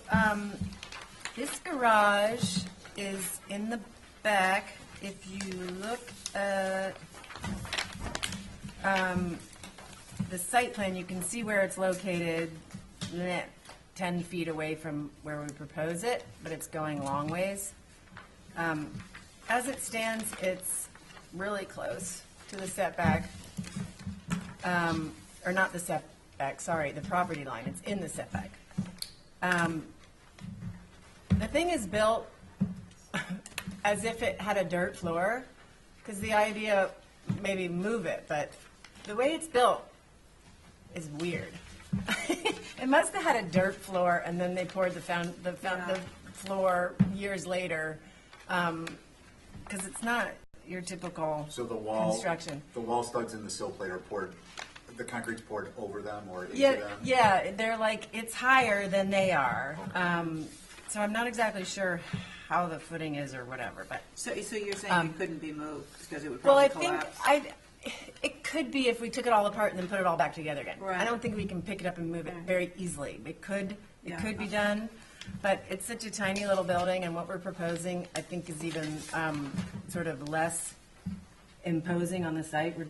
this garage is in the back. If you look at the site plan, you can see where it's located, 10 feet away from where we propose it, but it's going a long ways. As it stands, it's really close to the setback, or not the setback, sorry, the property line. It's in the setback. The thing is built as if it had a dirt floor, because the idea, maybe move it, but the way it's built is weird. It must have had a dirt floor, and then they poured the floor years later, because it's not your typical So the wall. construction. The wall studs in the sill plate are poured, the concrete's poured over them or into Yeah, them? yeah, they're like, it's higher than they are. So I'm not exactly sure how the footing is or whatever, but. So you're saying it couldn't be moved because it would Well, probably I collapse? think, it could be if we took it all apart and then put it all back together again. Right. I don't think we can pick it up and move it Right. very easily. It could Yeah. be done, but it's such a tiny little building, and what we're proposing, I think, is even sort of less imposing on the site. We're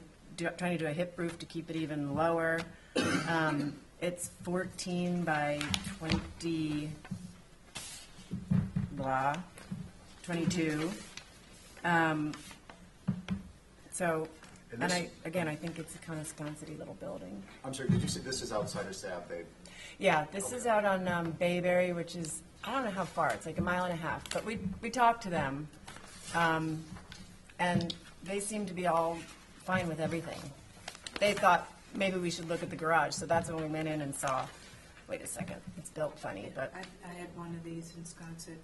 trying to do a hip roof to keep it even lower. It's 14 by 20, blah, 22. So, And and this- I think it's a kind of sconcy little building. I'm sorry, did you say this is outside of South Bay? Yeah, this is out on Bayberry, which is, I don't know how far, it's like a mile and a half, but we talked to them, and they seem to be all fine with everything. They thought maybe we should look at the garage, so that's when we went in and saw, wait a second, it's built funny, but, I had one of these in Sconset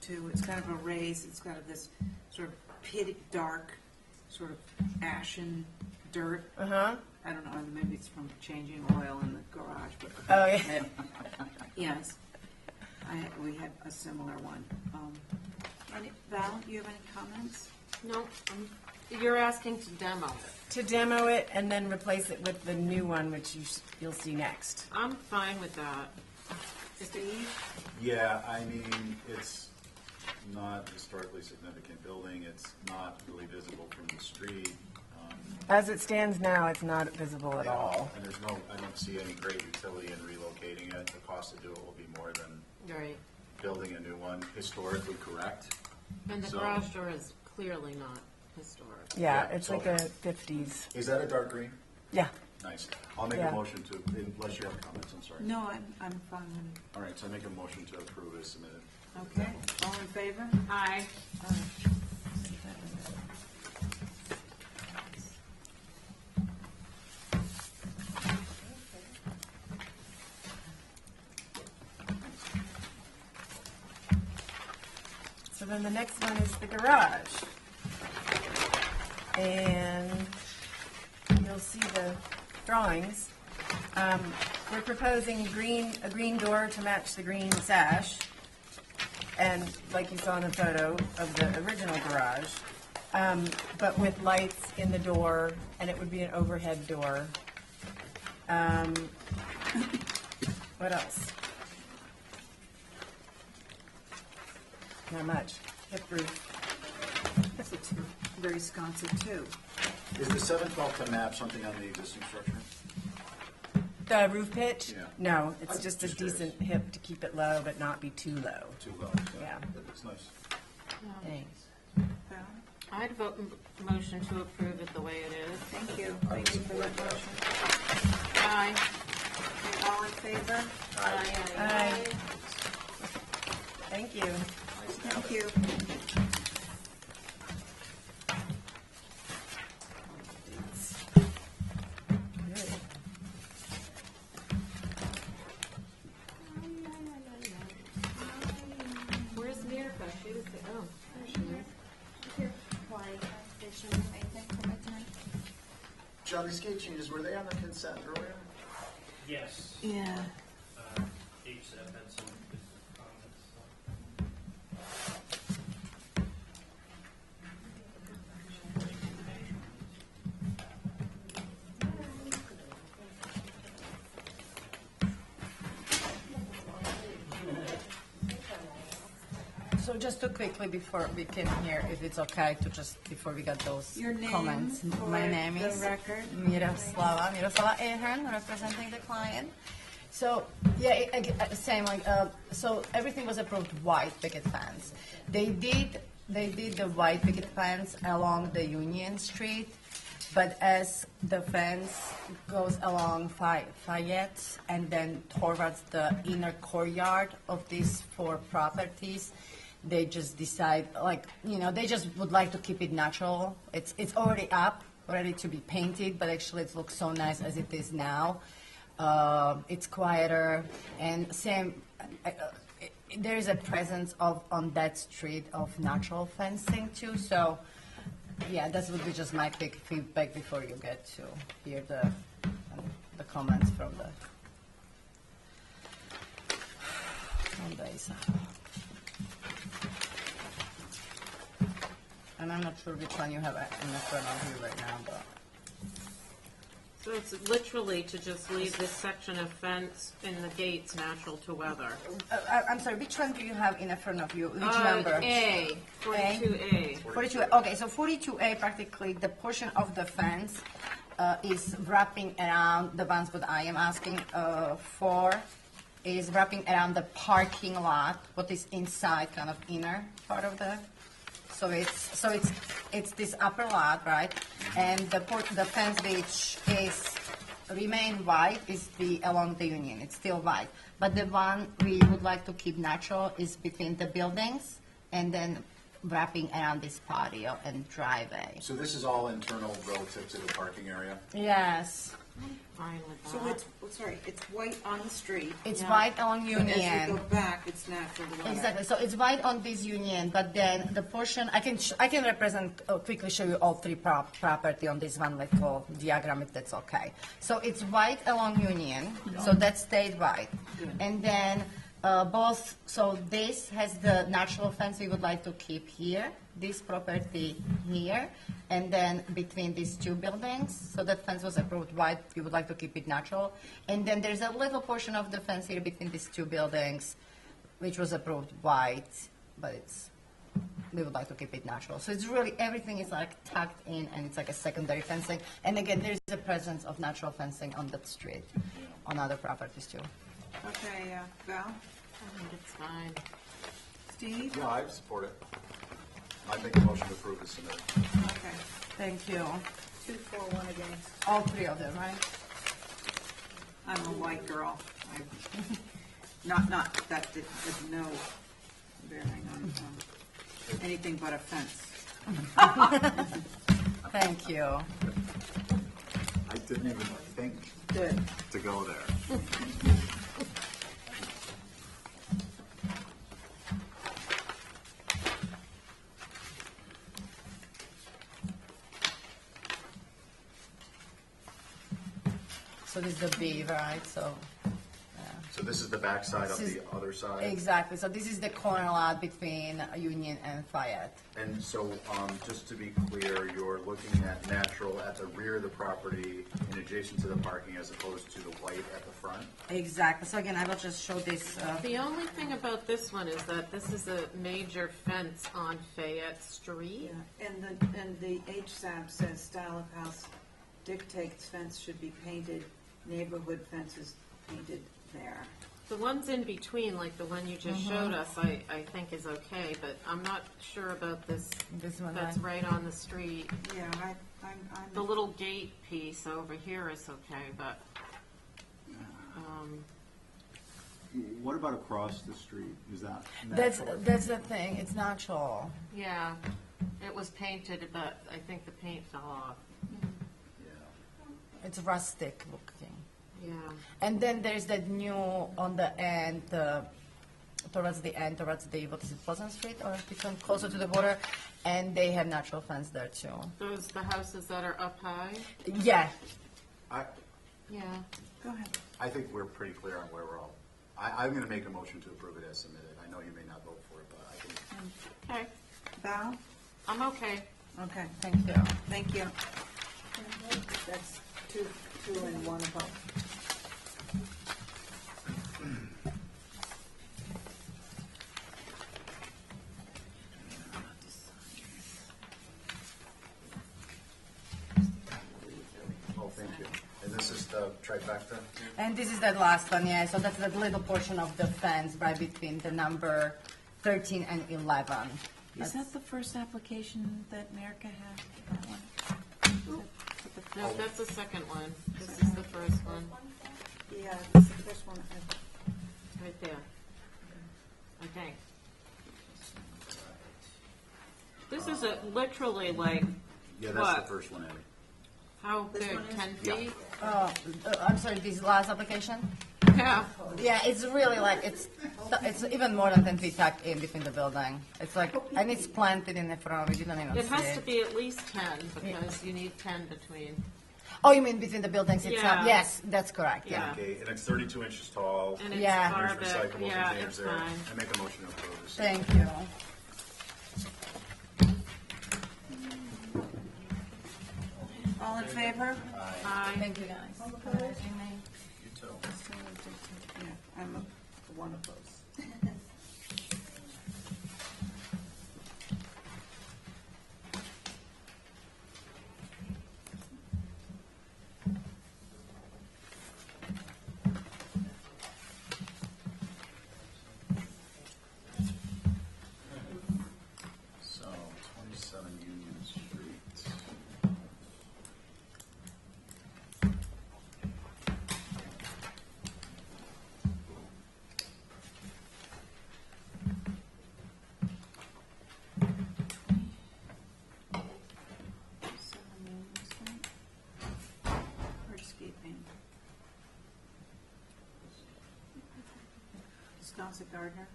too. It's kind of a raised, it's got this sort of pitty, dark, sort of ashen dirt. uh-huh, I don't know, maybe it's from changing oil in the garage, but. oh, yeah. Yes. We had a similar one. Val, do you have any comments? No, you're asking to demo it. To demo it and then replace it with the new one, which you'll see next. I'm fine with that. Steve? Yeah, I mean, it's not historically significant building, it's not really visible from the street. As it stands now, it's not visible at all. And I don't see any great utility in relocating it. The cost to do it will be more than Right. building a new one, historically correct. And the So- garage door is clearly not historic. Yeah, Yeah, it's so- like a 50s. Is that a dark green? Yeah. Nice. I'll make Yeah. a motion to, unless you have comments, I'm sorry. No, I'm fine with All right, so I make a motion to approve as submitted. it. Okay, all in favor? Aye. then the next one is the garage. And you'll see the drawings. We're proposing a green door to match the green sash. And like you saw in the photo of the original garage, but with lights in the door, and it would be an overhead door. What else? Not much. Hip roof. That's what's very sconset too. Is the 712 to map something on the existing structure? The roof pitch? Yeah. No, it's I'm just a just curious. decent hip to keep it low, but not be too low. Too low. Yeah. It's nice. Thanks. Val? I'd vote motion to approve it the way it is. Thank you. Thank you for that motion. Aye. Okay, all in favor? Aye. Thank you. Thank you. Good. Where's Mirka? She was, oh, there she is. John, these gate changes, were they on the consent earlier? Yes. Yeah. HSAP had some good comments. So just to quickly, before we can hear, if it's okay to just, before we get those Your name comments. for My name the is record. Miroslava Ahern, representing the client. So, yeah, same, like, so everything was approved white picket fence. They did the white picket fence along the Union Street, but as the fence goes along Fayette and then towards the inner courtyard of these four properties, they just decide, like, they just would like to keep it natural. It's already up, ready to be painted, but actually it looks so nice as it is now. It's quieter, and same, there is a presence on that street of natural fencing too, so, yeah, that would be just my quick feedback before you get to hear the comments from Isa. And I'm not sure which one you have in the front of you right now, but. So it's literally to just leave this section of fence in the gates natural to weather. I'm sorry, which one do you have in the front of you? Which number? A, 42A. 42, okay, so 42A, practically, the portion of the fence is wrapping around, the ones that I am asking for, is wrapping around the parking lot, what is inside, kind of inner part of the, so it's this upper lot, right? And the fence which is remain white is along the Union, it's still white. But the one we would like to keep natural is between the buildings and then wrapping around this patio and driveway. So this is all internal relative to the parking area? Yes, Fine with So that. it's white on the street. it's Yeah. white along But Union. as we go back, it's natural to weather. Exactly. So it's white on this Union, but then the portion I can represent quickly show you all three property on this one little diagram if that's okay. So it's white along Union, so that stayed white, and then both. So this has the natural fence we would like to keep here. This property here, and then between these two buildings. So that fence was approved white. We would like to keep it natural, and then there's a little portion of the fence here between these two buildings, which was approved white, but we would like to keep it natural. So it's really, everything is like tucked in, and it's like a secondary fencing. And again, there's a presence of natural fencing on that street, on other properties too. Okay, Val? I think it's fine. Steve? Yeah, I support it. I make a motion to approve this submitted. Okay. Thank you. 2, 4, 1 against. All three of them, right? I'm a white girl. Not that there's no bearing on anything but a fence. Thank you. I didn't even think Good. to go there. So this is the B, right? So, So this is the backside of This is- the other side? exactly. So this is the corner lot between Union and Fayette. And so, just to be clear, you're looking at natural at the rear of the property and adjacent to the parking as opposed to the white at the front? Exactly. So again, I will just show this. The only thing about this one is that this is a major fence on Fayette Street. Yeah, and the HSAB says style of house dictates fence should be painted, neighborhood fences painted there. The ones in between, like the one you just showed us, I think is okay, but I'm not sure about this, This one, that's right? right on the street. Yeah, I'm. The little gate piece over here is okay, but, What about across the street? Is that That's natural? that's the thing. It's natural. yeah, it was painted, but I think the paint fell off. Yeah. It's rustic looking. Yeah. And then there's that new on the end, towards the end, towards the, what is it, Pleasant Street, or become closer to the border, and they have natural fence there too. Those, the houses that are up high? Yeah, Yeah. Go ahead. I think we're pretty clear on where we're all. I'm gonna make a motion to approve it as submitted. I know you may not vote for it, but I think. Okay, Val? I'm okay. Okay, thank you. thank you. That's two and one opposed. Oh, thank you. And this is the trifecta? And this is that last one, yeah, so that's that little portion of the fence right between the number 13 and 11. Is that the first application that America had? That one? No, that's the second one. This is the first one, Yeah, this is the first one. right there. I think. This is literally like, Yeah, that's What? the first one, Abby. how This big, one is? 10 Yeah. feet? I'm sorry, this last application? Yeah. Yeah, it's really like, it's even more than 10 feet tucked in between the building. It's like, and it's planted in the front, we didn't even It see has it. to be at least 10, because you need 10 between. Oh, you mean between the buildings itself? Yeah. Yes, that's correct, Yeah. yeah. Okay, and it's 32 inches tall. And it's Yeah. far There's back, recyclable yeah, containers it's there. fine. I make a motion to approve this. Thank you. All in favor? Aye. Thank you, guys. You too. Yeah, I'm one opposed. So, 27 Union Street. Hardscaping. Wisconsin Gardner.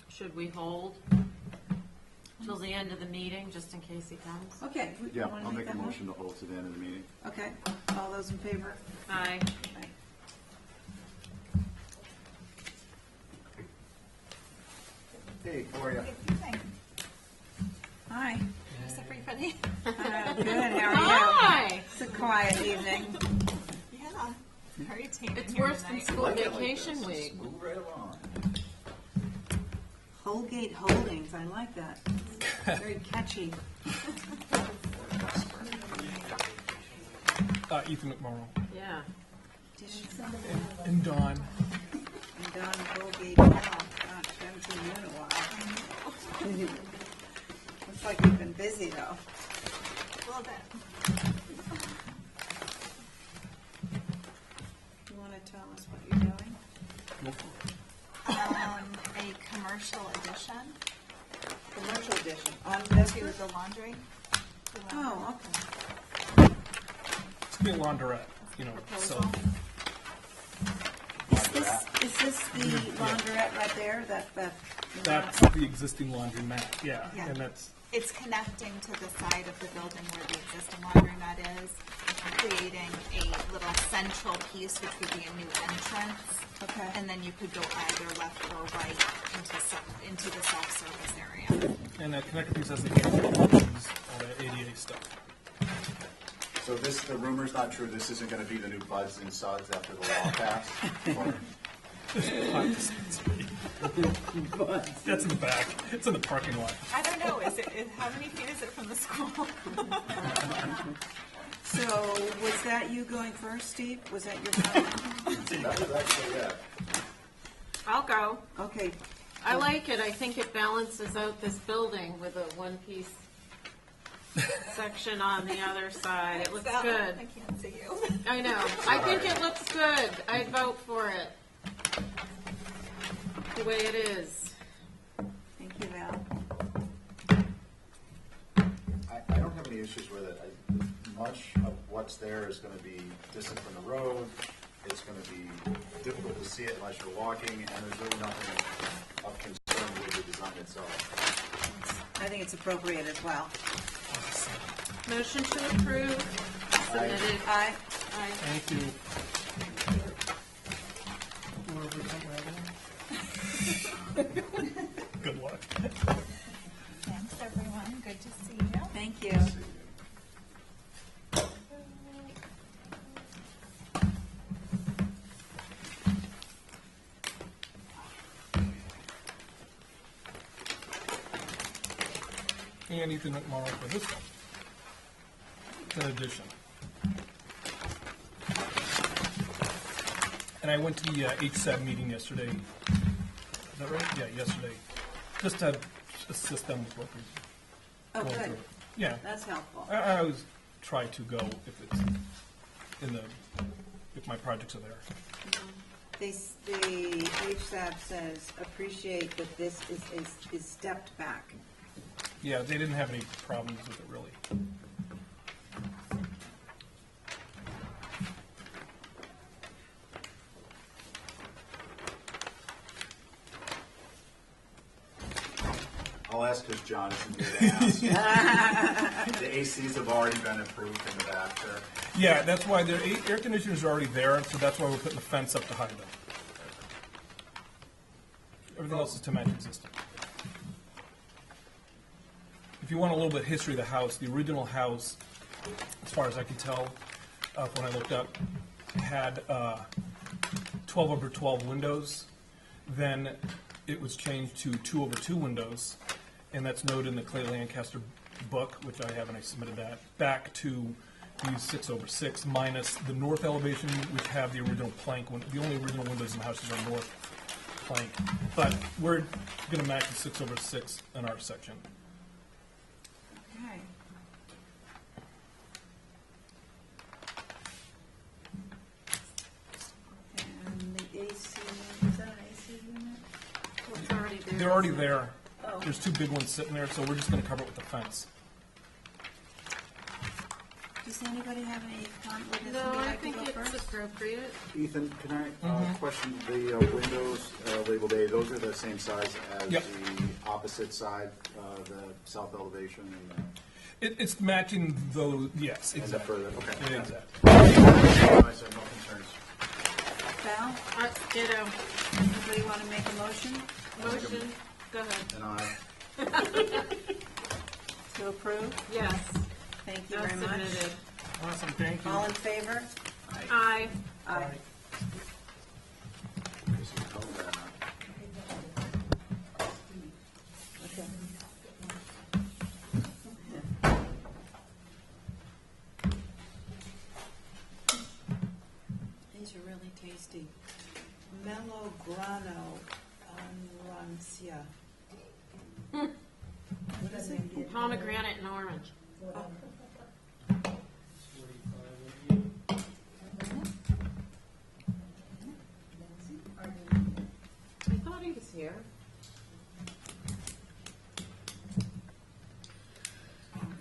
Should we hold till the end of the meeting, just in case he comes? Okay. you Yeah, wanna I'll make a that motion to hold to the end of the meeting. Okay, all those in favor? Aye. Aye. Hey, Gloria. Hi. Is everybody? Good, how are you? Hi! It's a quiet evening. Yeah. Very tame It's in here worse than tonight. school vacation week. Move right along. Holgate Holdings, I like that. Very catchy. Ethan McMorrow. Yeah. And Dawn. And Don Holgate, wow, gosh, haven't seen you in a while. Looks like you've been busy though. A little bit. You want to tell us what you're doing? A commercial edition Commercial edition, on to Bedford? the laundry. Oh, okay. It's gonna be a laundrette, so. Is this the laundrette right there, that? That's the existing laundromat, Yeah. and that's, It's connecting to the side of the building where the existing laundromat is. creating a little central piece, which would be a new entrance. Okay. And then you could go either left or right into the self-service area. And that connector piece has the ADA stuff. So the rumor's not true, this isn't gonna be the new Buds and Suds after the law passed? Or- That's in the back. It's in the parking lot. I don't know, how many feet is it from the school? So, was that you going first, Steve? Was that your comment? That was actually, yeah. I'll go. Okay, I like it. I think it balances out this building with a one-piece section on the other side. It looks That- good. I can't see you. I know. I think it looks good. I'd vote for it. The way it is. thank you, Val. I don't have any issues with it. Much of what's there is gonna be distant from the road. It's gonna be difficult to see it unless you're walking, and there's really nothing of concern with the design itself. I think it's appropriate as well. Motion to approve. Submitted. Aye. Aye. Thank you. Good luck. Thanks, everyone, good to see you. Thank you. And Ethan McMorrow for this one. It's an addition. And I went to the HSAB meeting yesterday. Is that right? Yeah, yesterday. Just to assist them with what Oh, we're going good. through. Yeah. That's helpful. I always try to go if it's if my projects are there. The HSAB says, appreciate that this is stepped back. Yeah, they didn't have any problems with it, really. I'll ask because John isn't here to ask. The ACs have already been approved in the back there. Yeah, that's why their air conditioners are already there, so that's why we're putting the fence up to hide them. Everything else is to match existing. If you want a little bit of history of the house, the original house, as far as I can tell, when I looked up, had 12 over 12 windows. Then it was changed to 2 over 2 windows, and that's noted in the Clay Lancaster book, which I have, and I submitted that, back to these 6 over 6, minus the north elevation, which have the original plank. The only original windows in the house is our north plank. But we're going to match the 6 over 6 in our section. Okay. And the AC, is that an AC unit? It's already there. They're already there. Oh. There's 2 big ones sitting there, so we're just going to cover it with the fence. Does anybody have any comment? Would No, somebody I like to think go it's first? appropriate. Ethan, can I question the windows labeled A? Those are the same size as Yep. the opposite side, the south elevation and It's matching those, yes, the exactly. further. Okay. Yeah, exactly. I said no concerns. Val, Ditto. anybody want to make a motion Motion. Go ahead. And I. to approve? Yes. Thank you As very much. submitted. Awesome, thank you. All in favor? Aye. Aye. Okay. These are really tasty. Mellow grano anrancia. What is it? Pomegranate and orange. I thought he was here.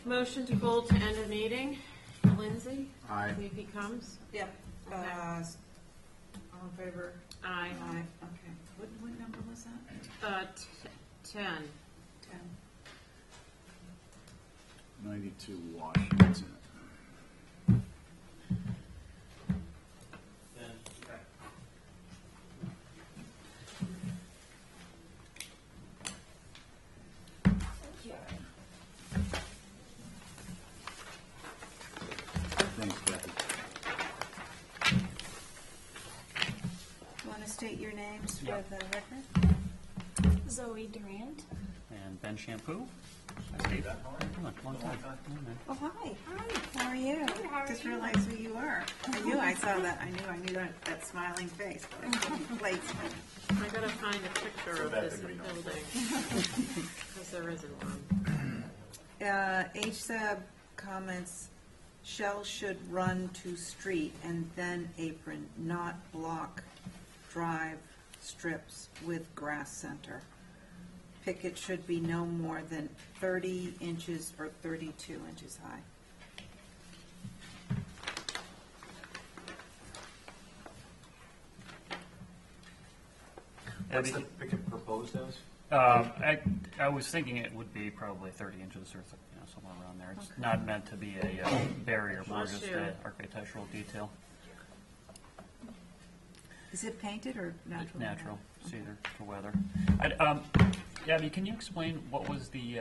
Motion to hold to end a meeting. Lindsay? Aye. If he comes? Yep. Okay. All in favor? Aye. Aye. Okay. What number was that? 10. 10. 92 Washington. state your names for Yep. the record? Zoe Durant. And Ben Shampoo. Hi, Steve. Come on, long time. Come on, man. Oh, hi. Hi. How are you? how are Just you? realized who you are. I knew I saw that. I knew that smiling face, but I couldn't place it. I gotta find a picture of that this could be no building, because there isn't one. HSAB comments, shell should run to street and then apron, not block drive strips with grass center. Picket should be no more than 30 inches or 32 inches high. What's the picket proposed as? I was thinking it would be probably 30 inches or somewhere around there. It's not meant to be a barrier, more Bless just you. an architectural detail. Is it painted or natural? Natural, cedar for weather. Abby, can you explain what was the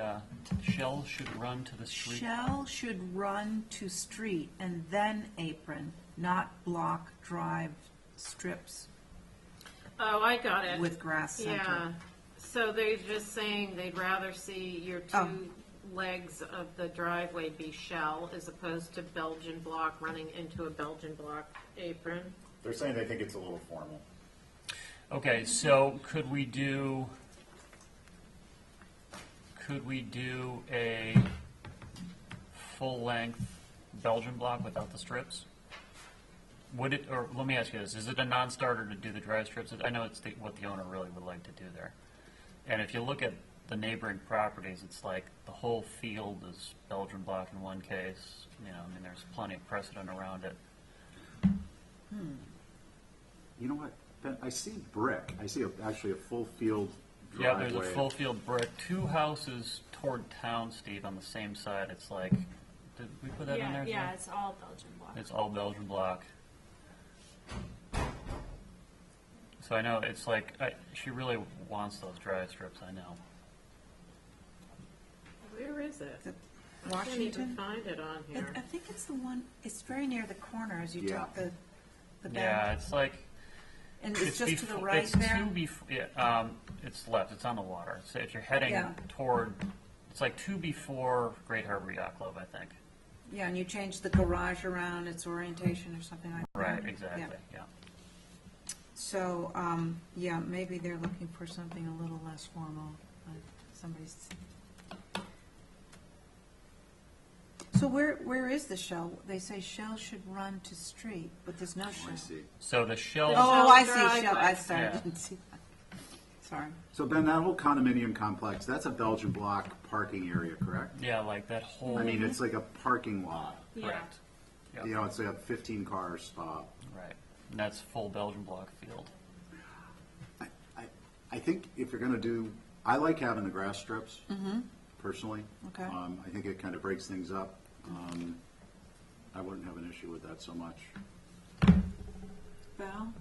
shell should run to the street? Shell should run to street and then apron, not block drive strips Oh, I got it. with grass center. Yeah, so they're just saying they'd rather see your Oh. two legs of the driveway be shell as opposed to Belgian block running into a Belgian block apron. They're saying they think it's a little formal. Okay, so could we do a full-length Belgian block without the strips? Would it, or let me ask you this, is it a non-starter to do the drive strips? I know it's what the owner really would like to do there. And if you look at the neighboring properties, it's like the whole field is Belgian block in one case. I mean, there's plenty of precedent around it. You know what, Ben, I see brick. I see actually a full field Yeah, driveway. there's a full field brick, two houses toward town, Steve, on the same side. It's like, did we put that in there? Yeah, Zoe? it's all Belgian block. It's all Belgian block. So I know it's like, she really wants those drive strips, I know. Where is it? The I can't even Washington? find it on here. I think it's the one, it's very near the corner as you Yeah. take the Yeah, bend. it's like, And it's just to the befo- right it's there? it's left, it's on the water. So if you're heading Yeah. toward, it's like two before Great Harbor Yacht Club, I think. Yeah, and you change the garage around its orientation or something like that. Right, exactly, Yeah. yeah. So, yeah, maybe they're looking for something a little less formal. Somebody's. So where is the shell? They say shell should run to street, but there's no shell. I see. So the shell. Oh, I see Driveway. shell. I sorry, Yeah. I didn't see that. Sorry. So Ben, that whole condominium complex, that's a Belgian block parking area, correct? Yeah, like that whole. I mean, it's like a parking lot. Correct. Yep. You know, it's like a 15-car spot. Right, and that's full Belgian block field. I think if you're gonna do, I like having the grass strips, personally. Okay. I think it kind of breaks things up. I wouldn't have an issue with that so much. Val?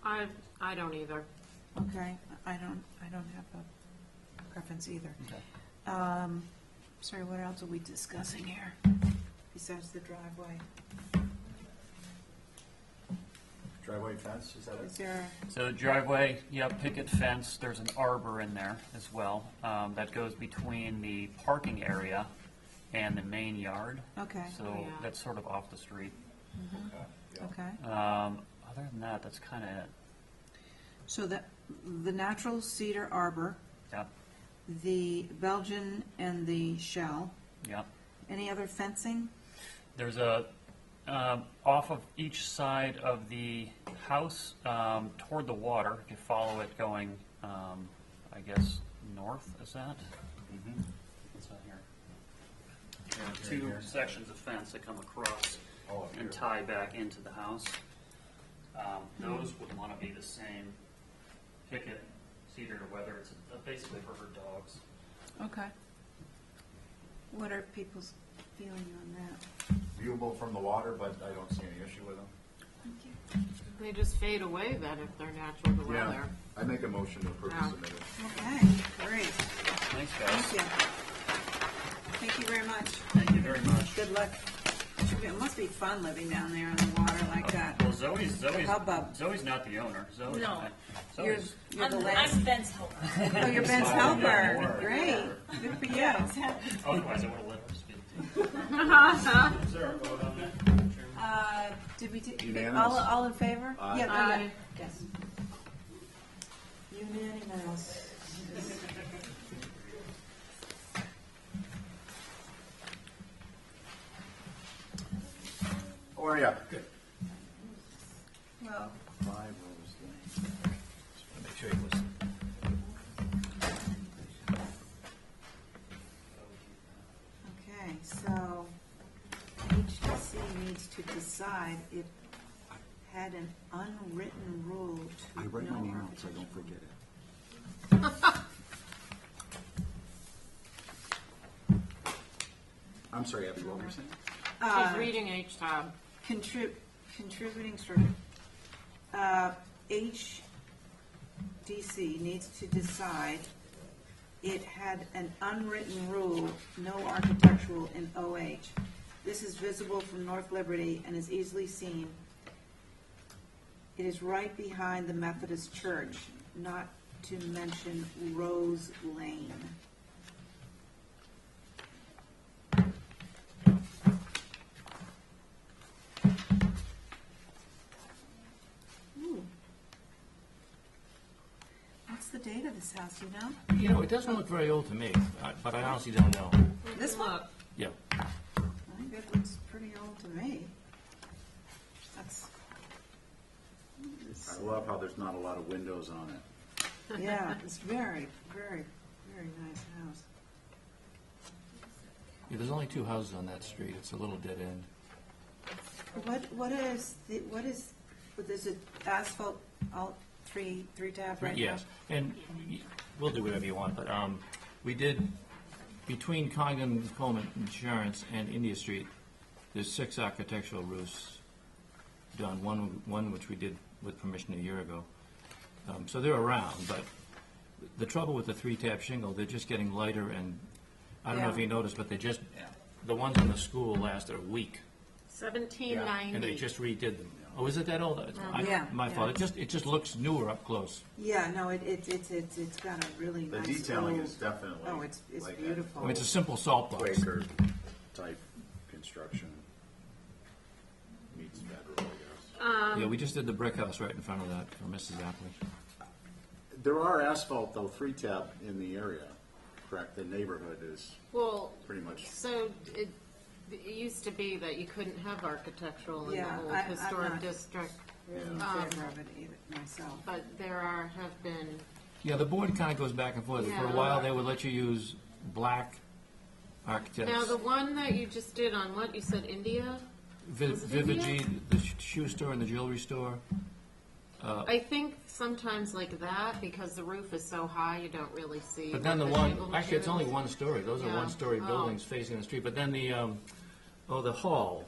I don't either. Okay, I don't have a preference either. Okay. Sorry, what else are we discussing here besides the driveway? Driveway fence, is that Is it? there, So the driveway, yeah, picket fence, there's an arbor in there as well, that goes between the parking area and the main yard. okay, So yeah. that's sort of off the street. okay. Other than that, that's kind of it. So the natural cedar arbor, Yep, the Belgian and the shell, yep. any other fencing? There's a, off of each side of the house, toward the water, if you follow it going, I guess, north, is that? What's that here? There are two sections of fence that come across Oh, up here. and tie back into the house. Those would want to be the same picket, cedar, or whether it's basically for her dogs. Okay. What are people's feeling on that? Viewable from the water, but I don't see any issue with them. Thank you. They just fade away then if they're natural to Yeah, weather. I make a motion to approve Yeah. the submitted. Okay, great. Thanks, guys. Thank you. Thank you very much. Thank you very much. Good luck It must be fun living down there in the water like that. Well, Zoe's Hubbub. not the owner. Zoe's No. not. You're, Zoe's, you're the I'm last. Ben's helper. Oh, you're Ben's helper. Great. Good for you. otherwise, I would have let her speak. Is there a vote on that? Did we do? Unanimous. All in favor? Aye. Yeah. Aye. Yes. Unanimous. How are ya? Good. Well, 5 Rose Lane. Make sure it was. okay, so HDC needs to decide if had an unwritten rule to. I write my no name out so I don't forget it. I'm sorry, Abby, what were you saying? She's reading HTAB. Contributing HDC needs to decide it had an unwritten rule, no architectural in OH. This is visible from North Liberty and is easily seen. It is right behind the Methodist Church, not to mention Rose Lane. Ooh. What's the date of this house, you know? You know, it doesn't look very old to me, but I honestly don't know. This one? Look, Yeah. I think it looks pretty old to me. That's, I love how there's not a lot of windows on it. yeah, it's very, very, very nice house. Yeah, there's only 2 houses on that street. It's a little dead end. What is, is it asphalt, all three tab right now? Yes, and we'll do whatever you want, but we did, between Congdon, Coleman Insurance and India Street, there's 6 architectural roofs done, one which we did with permission a year ago. So they're around, but the trouble with the 3-tab shingle, they're just getting lighter, and I don't know if Yeah. you noticed, but the ones in the school lasted a week, 1790. and they just redid them. Oh, is it that old? Yeah, My yeah. fault. It just looks newer up close. Yeah, no, it's got a really The nice. detailing old- is definitely. Oh, it's like a beautiful. I mean, it's a simple salt box. Quaker type construction. Meets federal, I guess. Yeah, we just did the brick house right in front of that for Mrs. Apley. There are asphalt, though, 3-tab in the area, correct? The neighborhood is Well, pretty much, so it used to be that you couldn't have architectural in the Yeah, old I'm historic not district, Really in favor of it either myself. but have been, Yeah, the board kind of goes back and forth. For a Yeah. while, they would let you use black architects. now the one that you just did on what, you said India? was it Vivigy, the shoe store and the jewelry store. I think sometimes like that, because the roof is so high, you don't really see. But then the what shingle one, actually, it's only material one story. Those are Yeah. one-story Oh. buildings facing the street. But then the hall,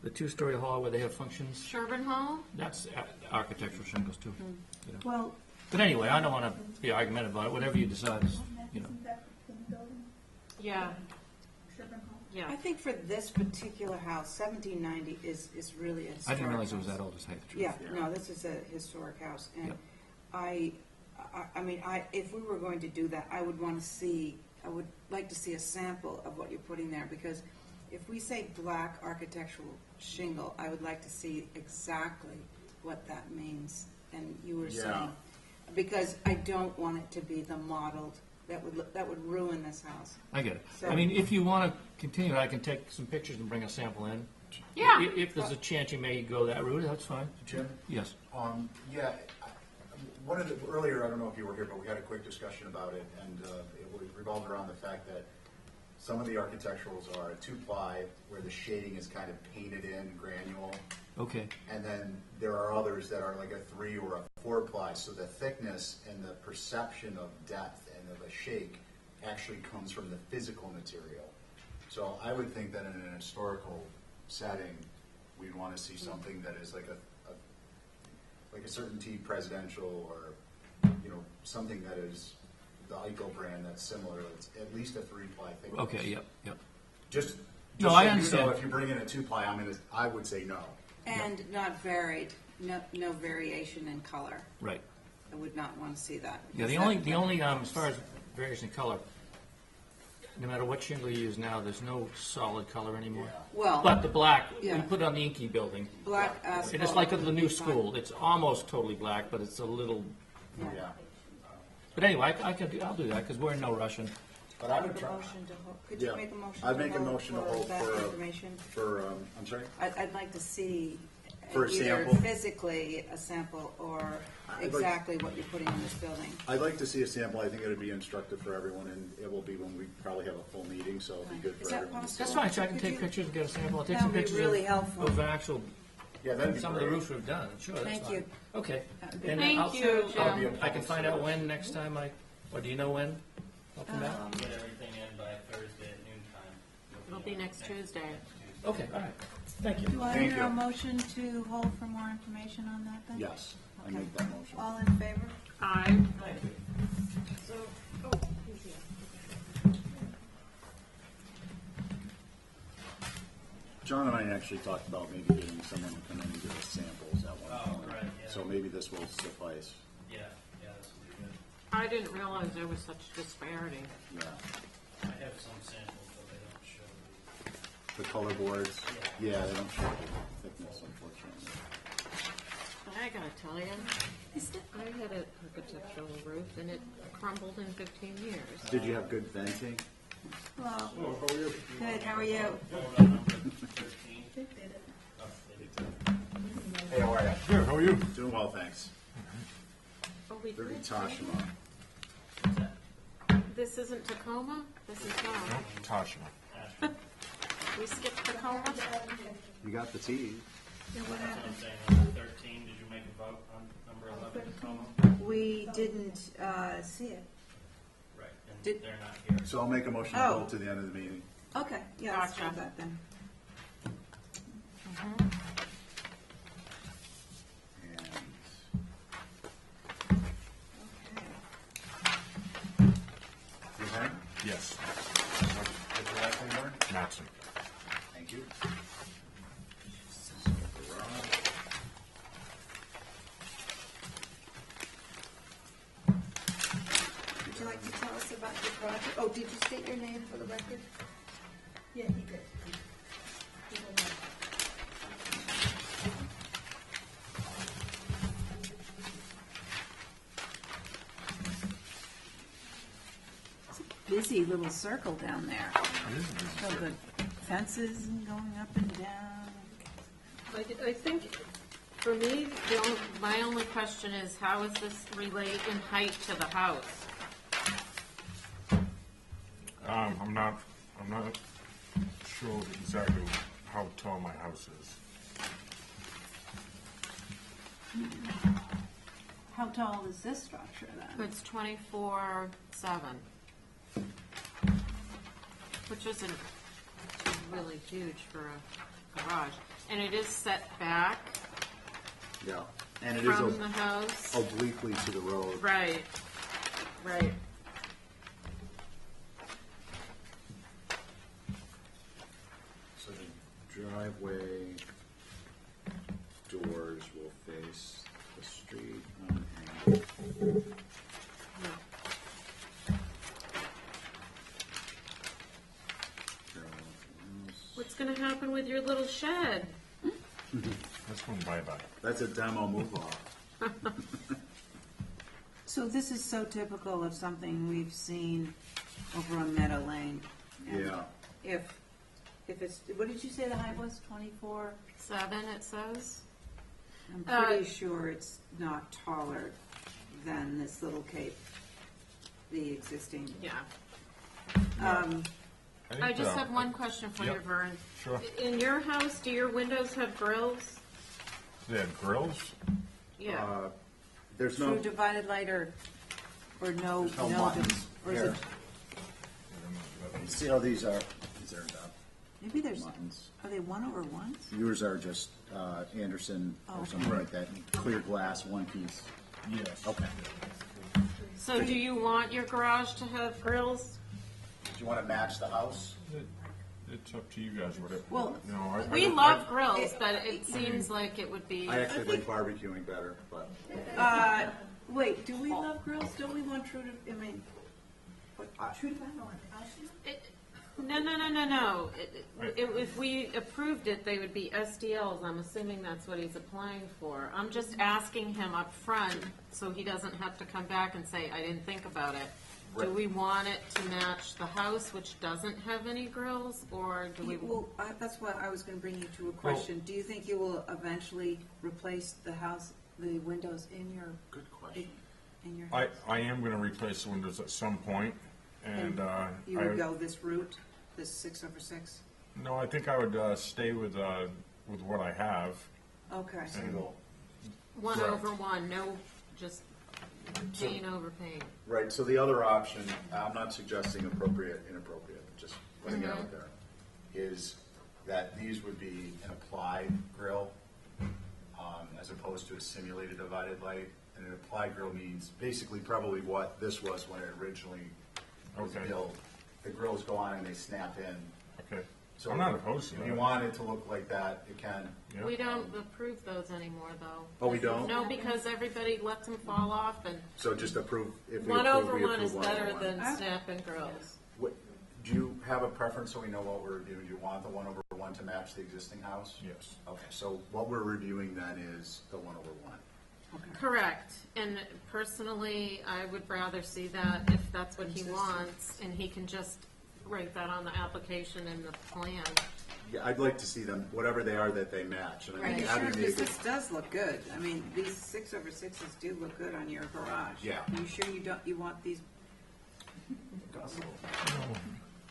the 2-story hall where they have functions, is. Sherburne Hall? that's architectural shingles too. Hmm. You know. Well, But anyway, I don't want to be argumentative about it. Whatever you decide is, you know. Isn't that the building, Yeah, Sherburne Hall? I yeah. think for this particular house, 1790 is really a historic I didn't realize it was house. that old, to tell you the truth. Yeah, no, this is a historic house, and Yep. I mean, if we were going to do that, I would like to see a sample of what you're putting there, because if we say black architectural shingle, I would like to see exactly what that means, and you were Yeah. saying, because I don't want it to be the modeled, that would ruin this house. I get it. So- I mean, if you want to continue, I can take some pictures and bring a sample in. Yeah. If there's a chance you may go that route, that's fine. Jim? Yes. Yeah, one of the, earlier, I don't know if you were here, but we had a quick discussion about it, and it revolved around the fact that some of the architecturals are a 2-ply, where the shading is kind of painted in granule, Okay. and then there are others that are like a 3 or a 4-ply, so the thickness and the perception of depth and of a shake actually comes from the physical material. So I would think that in an historical setting, we'd want to see something that is like a certainty presidential, or, you know, something that is the Eichel brand that's similar. It's at least a 3-ply thickness. Okay, yep. Just No, Just I so you understand. know, if you bring in a two-ply, I would say no. And not varied, no variation in color. Right. I would not want to see that. Yeah, the only, as far as variation in color, no matter what shingle you use now, there's no solid color anymore. Well, But the black, we yeah. put it on the Inky building. black asphalt. And it's like the would new be fine. school, it's almost totally black, but it's a little, Yeah. but anyway, I'll do that, because we're in no rush. And But I would Make a try. motion to hold, could you Yeah. make a motion? I'd make a motion to hold that for, information? I'm sorry? I'd like to see For a either sample? physically a sample or exactly what you're putting in this building. I'd like to see a sample. I think it would be instructive for everyone, and it will be when we probably have a full meeting, so it'll be good Is for that everyone. possible? that's fine, so I can Could take you- pictures and get a sample. I'll take That some would be pictures really helpful. of actual, Yeah, that'd be some of the great. roofs we've done, sure, that's Thank fine. you. Okay. That would be And Thank I'll- you, I'll- Jim. I can find out when next time or do you know when? I'll come back? Get everything in by Thursday at noon time. It'll be next Tuesday. Okay, all right, thank you. Do I Thank hear a you. motion to hold for more information on that then? Yes, I Okay. make that motion. All in favor? Aye. So, John and I actually talked about maybe getting someone to come in and give us samples at one point. right, yeah. So maybe this will suffice. Yeah, this will be good. I didn't realize there was such disparity. Yeah. I have some samples, but they don't show The color boards, yeah, they don't show the thickness, unfortunately. But I gotta tell you, I had an architectural roof and it crumbled in 15 years. Did you have good venting? hello. Good, how are you? Hey, how are you? Good, how are you? Doing well, thanks. Oh, we Thirty did? Toshima. This isn't Tacoma? This is not. Toshima. We skipped Tacoma? You got the T. I'm saying number 13, did you make a vote on number 11, Tacoma? We didn't see it. Right, and Did- they're not here. So I'll make a motion to Oh. hold to the end of the meeting. Okay, yeah, let's do Gotcha. that then. And you okay? Yes. What's your last name, Warren? Matson. Thank you. Would you like to tell us about your project? Oh, did you state your name for the record? Yeah, he did. He will not. Busy little circle down there. So the fences and going up and down. I think, for me, my only question is, how is this relate in height to the house? I'm not sure exactly how tall my house is. How tall is this structure then? It's 24/7, which isn't really huge for a garage. And it is set back Yeah. And it is from the house. obliquely to the road. Right, right. So the driveway doors will face the street on an angle. What's gonna happen with your little shed? That's one bye-bye. That's a demo move off. So this is so typical of something we've seen over on Meadow Lane. And Yeah. If it's, what did you say the height was, 24? 7, it says. I'm pretty sure it's not taller than this little cape, the existing. Yeah. think, I just have one question for you, yep. Vern. Sure. In your house, do your windows have grills? They have grills? Yeah. There's no, True divided light or no, there's no no, buttons. or is Here. it, You see how these are? These are maybe there's, buttons. are they 1/1s? Yours are just Anderson Oh. or something like that. Clear glass, one piece. Yes. Okay. So do you want your garage to have grills? Do you want to match the house? it's up to you guys, whatever. Well, You know, We love grills, but it seems like it would be. I actually like barbecuing better, but Wait, do we love grills? Don't we want true to, I mean, No. If we approved it, they would be SDLs. I'm assuming that's what he's applying for. I'm just asking him up front so he doesn't have to come back and say, I didn't think about it. Do Right. we want it to match the house, which doesn't have any grills, or do we? well, that's what I was gonna bring you to a question. Do you think you will eventually replace the house, the windows in your, good question. in your house? I am gonna replace the windows at some point, and, You would go this route, this 6/6? no, I think I would, stay with what I have. Okay. And, One Right. over one, no, just paint over paint. Right, so the other option, I'm not suggesting appropriate, inappropriate, just putting it out there, is that these would be an applied grill, as opposed to a simulated divided light. And an applied grill means basically probably what this was when it originally was Okay. built. The grills go on and they snap in. okay. So I'm not opposed to if that. you want it to look like that, it can. Yeah. We don't approve those anymore, though. Oh, we don't? No, because everybody lets them fall off, and So just approve, if we one approve, over we one approve is one better over one. than snap-in grills. What, do you have a preference so we know what we're reviewing? Do you want the 1/1 to match the existing house? Yes. Okay, so what we're reviewing then is the 1/1. Correct, and personally, I would rather see that if that's what he wants, and he can just write that on the application and the plan. Yeah, I'd like to see them, whatever they are, that they match. And I Right, think sure, having because the, this does look good. I mean, these 6/6s do look good on your garage. Yeah. You sure you want these?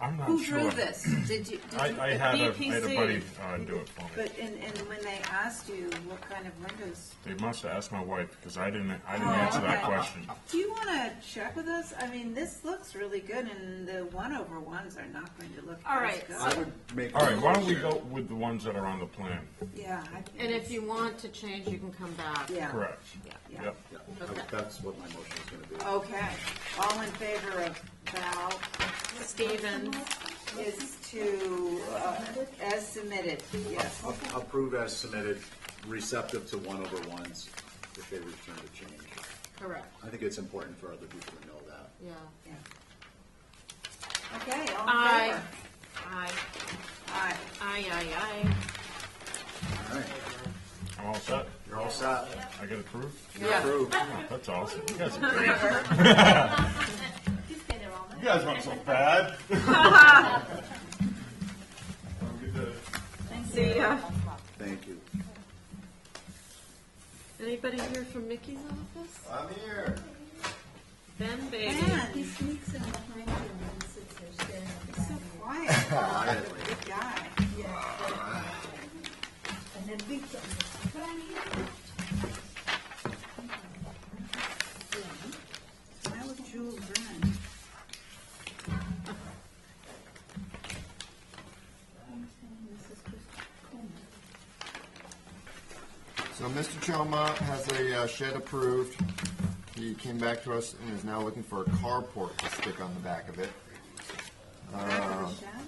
I'm not Who sure. drew this? Did you? I had a BPC. buddy, do it for me. But, and when they asked you what kind of windows, They must have asked my wife, because I didn't answer that okay. question. do you want to check with us? I mean, this looks really good, and the 1/1s are not going to look All as right, good. I would make. All right, why don't we go with the ones that are on the plan? Yeah. And if you want to change, you can come back. Yeah. Correct. Yeah. Yep. Yeah, Okay. that's what my motion is gonna be. Okay. All in favor of Val Stevens, is to, as submitted, yes. Approve as submitted, receptive to 1/1s if they return to change. correct, I think it's important for other people to know that. yeah. Yeah. Okay, all in Aye. favor? Aye, Aye. aye. All right, I'm all set. you're all set. I get approved? You're approved. Oh, that's awesome. You guys are great. You guys weren't so bad. See ya. Thank you. Anybody here from Mickey's office? I'm here. Ben, baby. Ben, He sneaks in behind you and sits there staring at the so back. quiet. Quietly. Good guy. Yeah. And then beats him. But I'm here. That was Jules Verne. So Mr. Choma has a shed approved. He came back to us and is now looking for a carport to stick on the back of it.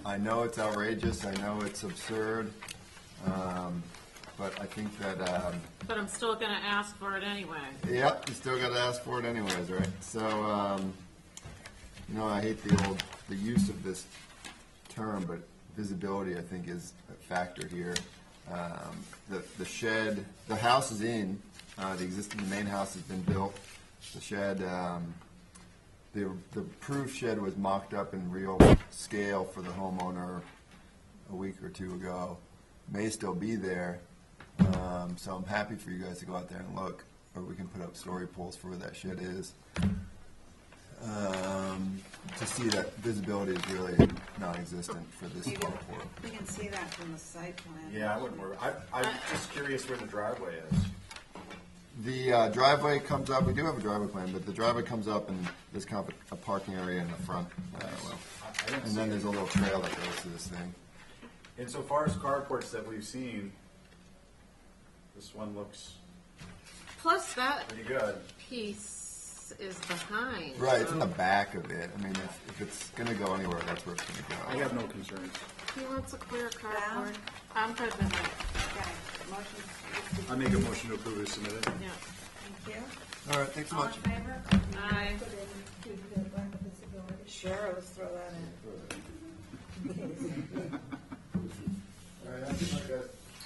I know it's outrageous, I know it's absurd, but I think that, But I'm still gonna ask for it anyway. yep, you still gotta ask for it anyways, right? So, you know, I hate the use of this term, but visibility, I think, is a factor here. The shed, the house is in, the main house has been built. The shed, the approved shed was mocked up in real scale for the homeowner a week or two ago. May still be there, so I'm happy for you guys to go out there and look, or we can put up story poles for where that shed is. To see that visibility is really non-existent for this carport. We can see that from the site plan. Yeah, I wouldn't worry. I'm just curious where the driveway is. The driveway comes up, we do have a driveway plan, but the driveway comes up and there's kind of a parking area in the front. And then there's a little trail that goes to this thing. Insofar as carports that we've seen, this one looks Plus, that pretty good. piece is behind. Right, it's in so- the back of it. I mean, if it's gonna go anywhere, that's where it's I gonna go. have no concerns. He wants a clear Val? cardboard. I'm good with it. Okay, motion, I make a motion to approve as submitted. Yeah. thank you. All right, thanks so All in much. favor? Aye. Put in to the lack of visibility. Sure, let's throw that in.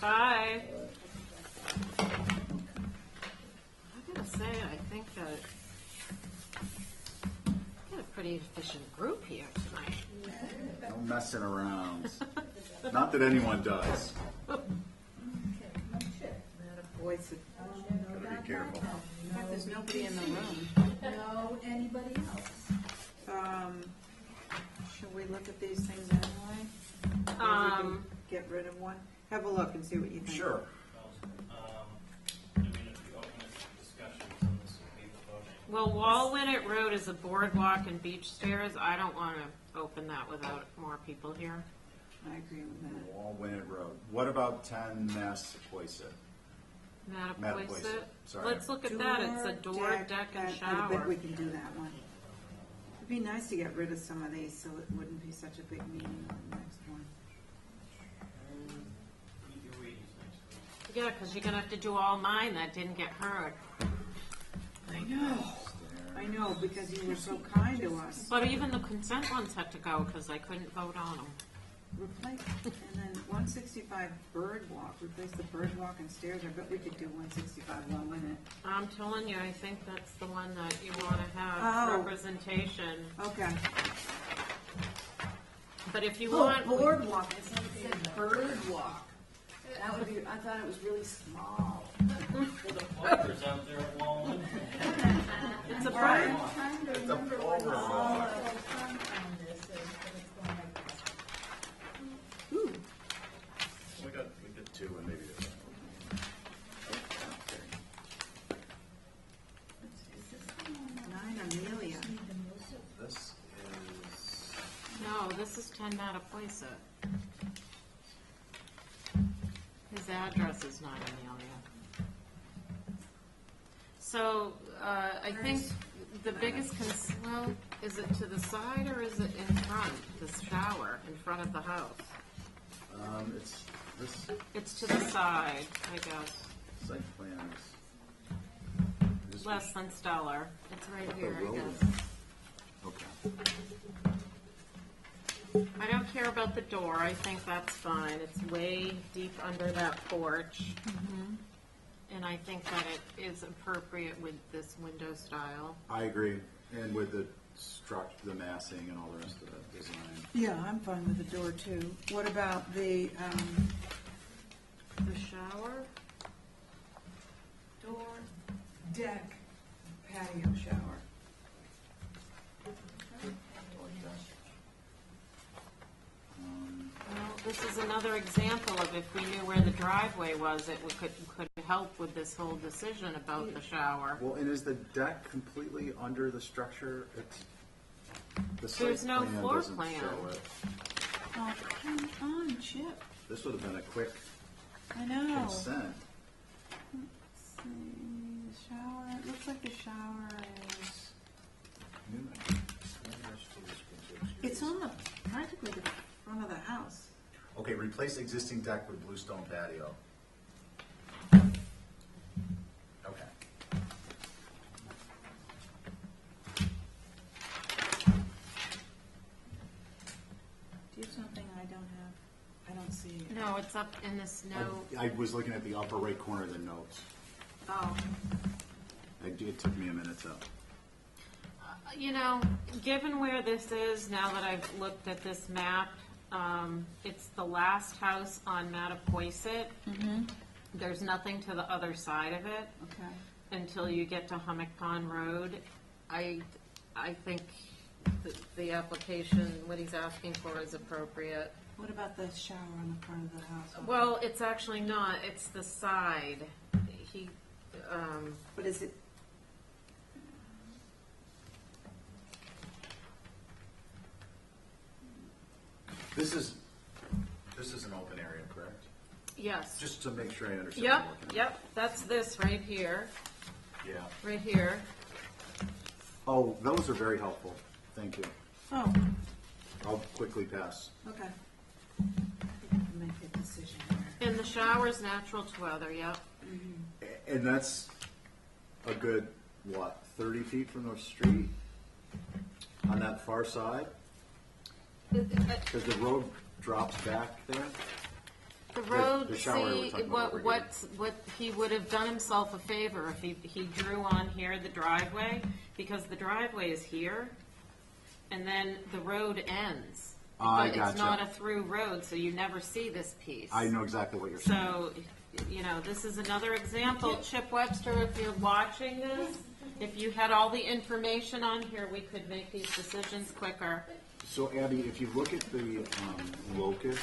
Bye. I gotta say, I think that got a pretty efficient group here tonight. No messing around. Not that anyone does. Boy, so, Gotta be careful. in fact, there's nobody in the room. No, anybody else? Should we look at these things anyway? Maybe we can get rid of one. Have a look and see what you think. Sure. Well, Wallwinnet Road is a boardwalk and beach stairs. I don't want to open that without more people here. I agree with that. Wall-Winnet Road. What about 10 Massapoisett? Mattapoisett. Mattapoisett, sorry. Let's look at that. It's a door, deck, and I bet shower. we can do that one. It'd be nice to get rid of some of these so it wouldn't be such a big meeting on the next one. Yeah, because you're gonna have to do all mine that didn't get heard. I know, because you were so kind to us. But even the consent ones had to go because I couldn't vote on them. Replace, and then 165 Bird Walk, replace the Bird Walk and stairs. I bet we could do 165 Wallwinnet. I'm telling you, I think that's the one that you want to have Oh. representation. Okay. But if you Oh, want, boardwalk, I thought it said bird walk. That would be, I thought it was really small. it's a bird. I'm trying to remember what the all on this is, but it's going like this. Ooh, We got 2 and maybe there's Nine Amelia. this is, No, this is 10 Mattapoisett. His address is not Amelia. So, I think the biggest, well, is it to the side or is it in front, the shower, in front of the house? it's, this It's to the side, I guess. site plan is. Less than stellar. It's right The here, I road. guess. Okay. I don't care about the door. I think that's fine. It's way deep under that porch. And I think that it is appropriate with this window style. I agree, and with the structure, the massing and all the rest of the design. Yeah, I'm fine with the door too. What about the, The shower? door, deck, patio shower? Well, this is another example of if we knew where the driveway was, it could help with this whole decision about the shower. Well, and is the deck completely under the structure? It's, the site There's no plan floor doesn't plan. show it. Oh, come on, Chip. This would have been a quick I know. consent. Let's see, the shower, it looks like the shower is, it's on the, practically the front of the house. Okay, replace existing deck with bluestone patio. Okay. Do you have something I don't have? I don't see it. No, it's up in this note. I was looking at the upper right corner of the notes. Oh, It took me a minute to. You know, given where this is, now that I've looked at this map, it's the last house on Mattapoisett. There's nothing to the other side of it okay. until you get to Hummock Pond Road. I think the application, what he's asking for is appropriate. What about the shower on the front of the house? Well, it's actually not, it's the side. He, But is it, This is an open area, correct? yes. Just to make sure I understand. what I'm Yep, looking at. yep, that's this right here, Yeah. right here. Oh, those are very helpful. Thank you. oh, I'll quickly pass. okay. Make a decision here. And the shower's natural to weather, yep. And that's a good, what, 30 feet from the street? On that far side? Because the road drops back there? The road, the shower we're see, talking about over here. what he would have done himself a favor if he drew on here the driveway, because the driveway is here, and then the road ends. I But gotcha. it's not a through road, so you never see this piece. I know exactly what you're saying. So, you know, this is another example. Chip Webster, if you're watching this, if you had all the information on here, we could make these decisions quicker. So Abby, if you look at the locus,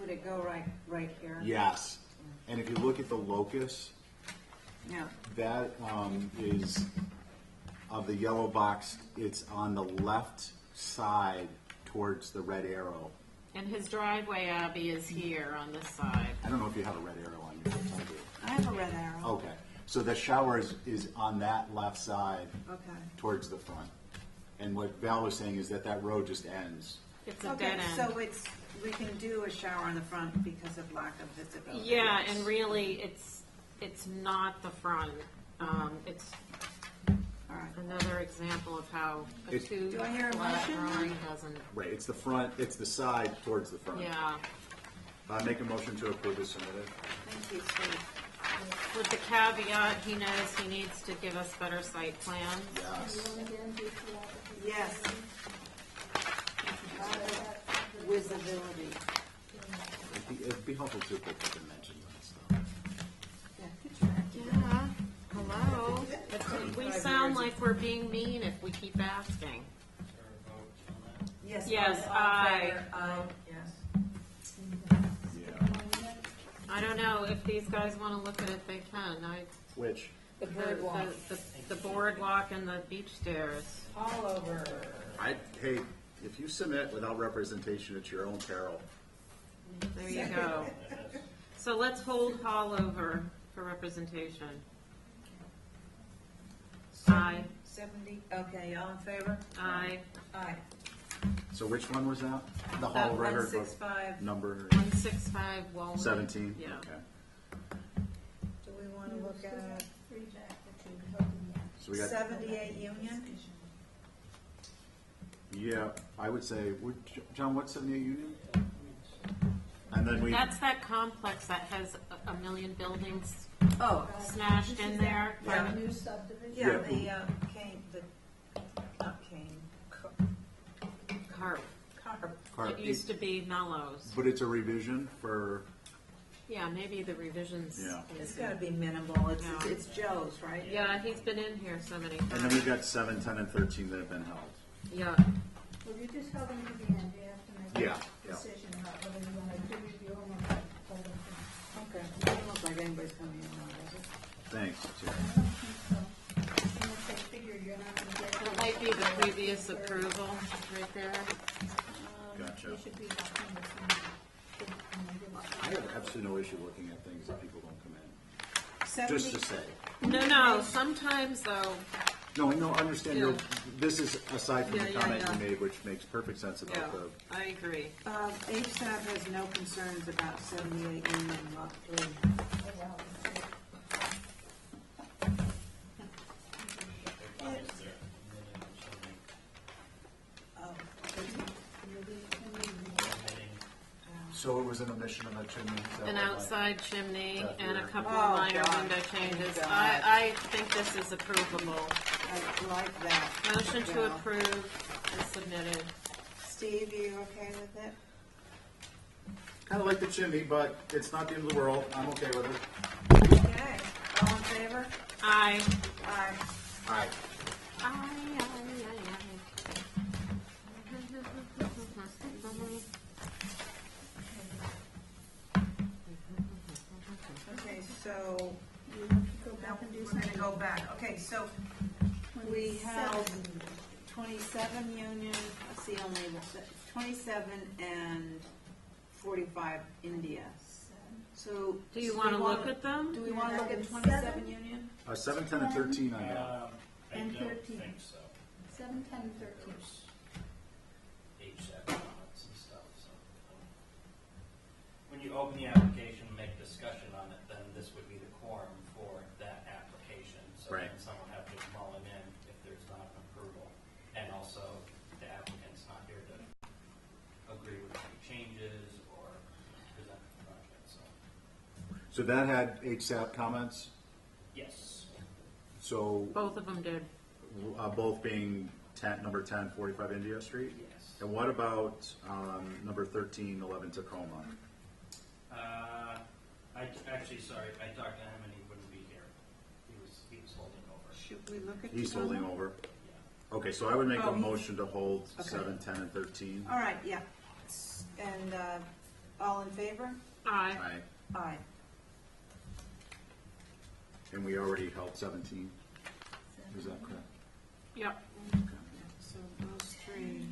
Would it go right here? yes. And if you look at the locus, Yeah. that is, of the yellow box, it's on the left side towards the red arrow. And his driveway, Abby, is here on this side. I don't know if you have a red arrow on your phone. I have a red arrow. Okay, so the shower is on that left side Okay. towards the front. And what Val was saying is that that road just ends. It's a Okay, dead end. so we can do a shower in the front because of lack of visibility. Yeah, and really, it's not the front. It's All right. another example of how a It- Do I hear a two-flat motion? drawing doesn't, Right, it's the front, it's the side towards the front. yeah. Make a motion to approve as submitted. Thank you, Steve. With the caveat, he knows he needs to give us better site plans. Yes. Yes. Visibility. It'd be helpful to put the dimensions and stuff. Yeah, good track. Yeah, hello. We sound like we're being mean if we keep asking. Yes. Yes, all in aye. favor? Aye, yes. Yeah. I don't know, if these guys want to look at it, they can. Which? The boardwalk. The boardwalk and the beach stairs. All over. Hey, if you submit without representation, it's your own peril. There you go. So let's hold Hall over for representation. Aye. 70, okay, all in favor? Aye. Aye. So which one was that? The That Hall record book 165. number 165 Walnut. 17? Yeah. Okay. Do we want to look at So we got, 78 Union? yeah, I would say, John, what's 78 Union? And then we, That's that complex that has a million buildings Oh. smashed in there. Yeah. New subdivision? Yeah, Yeah. not Kane, Carp. Carp. It used to be Mellows. but it's a revision for, Yeah, maybe the revisions. Yeah. It's gotta be minimal, No. it's Joe's, right? Yeah, he's been in here so many and then times. we've got 7, 10, and 13 that have been held. Yeah. Well, you just held them to the end, you have to make Yeah, a yeah. decision about whether you want to do review them or hold them. Okay, doesn't look like anybody's coming in now, does it? Thanks, Terry. I don't think so. Unless they figure you're not going to get. That might be the previous approval right there. Gotcha. You should be looking at some. I have absolutely no issue looking at things that people don't come in. 70 Just to say. No, sometimes though, No, I understand your, Yeah. this is aside from the Yeah, comment yeah. you made, which makes perfect sense yeah, about the, I agree. HSAB has no concerns about 78 Union Lot 3. so it was an omission of a chimney. is that An what I- outside chimney That's and a weird. couple Oh, of minor God. window changes. God. I think this is approvable. I like that. Motion to Yeah. approve is submitted. Steve, you okay with it? Kind of like the chimney, but it's not the end of the world. I'm okay with it. Okay, all in favor? Aye. Aye. Aye. Aye, aye, Okay, so You have to go now back and do we're some. gonna go back. Okay, so we held 27 Union, let's see, only 27 and 45 India. So. Do you want to look at them? Do we want to look at Seven. 27 Union? 7, 10, and 13 I have. And 13. 7, 10, and 13. HSAC comments and stuff, so I open the application, make discussion on it, then this would be the quorum for that application. So Right. then someone have to mull it in if there's not an approval. And also, the applicant's not here to agree with any changes or present the project, so. So that had HSAP comments, Yes. so, Both of them did. both being number 10, 45 India Street? Yes. And what about, number 13, 11 Tacoma? Sorry, I talked to him and he wouldn't be here. He was holding over. Should we look at? He's Tacoma? holding over. Yeah. Okay, so I would make Oh, a he- motion to hold Okay. 7, 10, and 13. All right, yeah. And, all in favor? Aye. Aye. Aye. And we already held 17. Is that correct? Yep. So those three,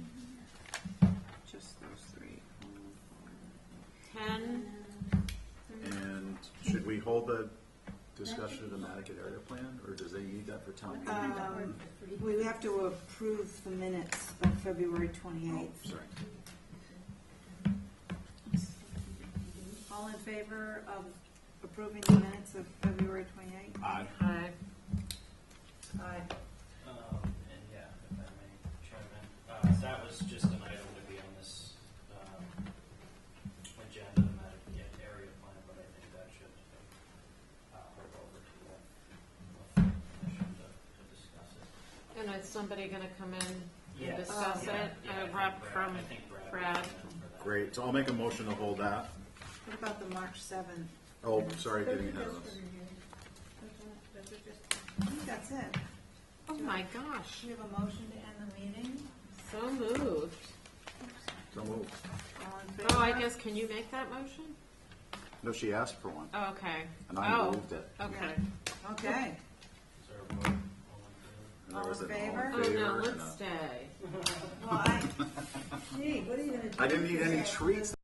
just those three. 10, And should we hold the discussion of the Nantucket area plan, or does they need that for town meeting? We have to approve the minutes by February 28th. Sorry. All in favor of approving the minutes of February 28th? Aye. aye. Aye. And yeah, if I may, Chairman, that was just an item to be on this agenda, the Nantucket area plan, but I think that should hold over to the commission to discuss it. And is somebody gonna come in Yeah. and discuss Yeah, it? yeah, I A think rep Brad- from I think Brad? would come in for that. Great, so I'll make a motion to hold that. What about the March 7th? Oh, sorry, getting ahead of us. I think that's it. Oh my gosh, Do you have a motion to end the meeting? so moved. So moved. All in favor? Oh, I guess, can you make that motion? No, she asked for one, Oh, okay. and I Oh, moved it. okay. Okay. Is there a vote? All in favor? And there was an all in favor? Oh, favor no, and let's a- stay. Well, gee, what are you gonna do? I didn't need any treats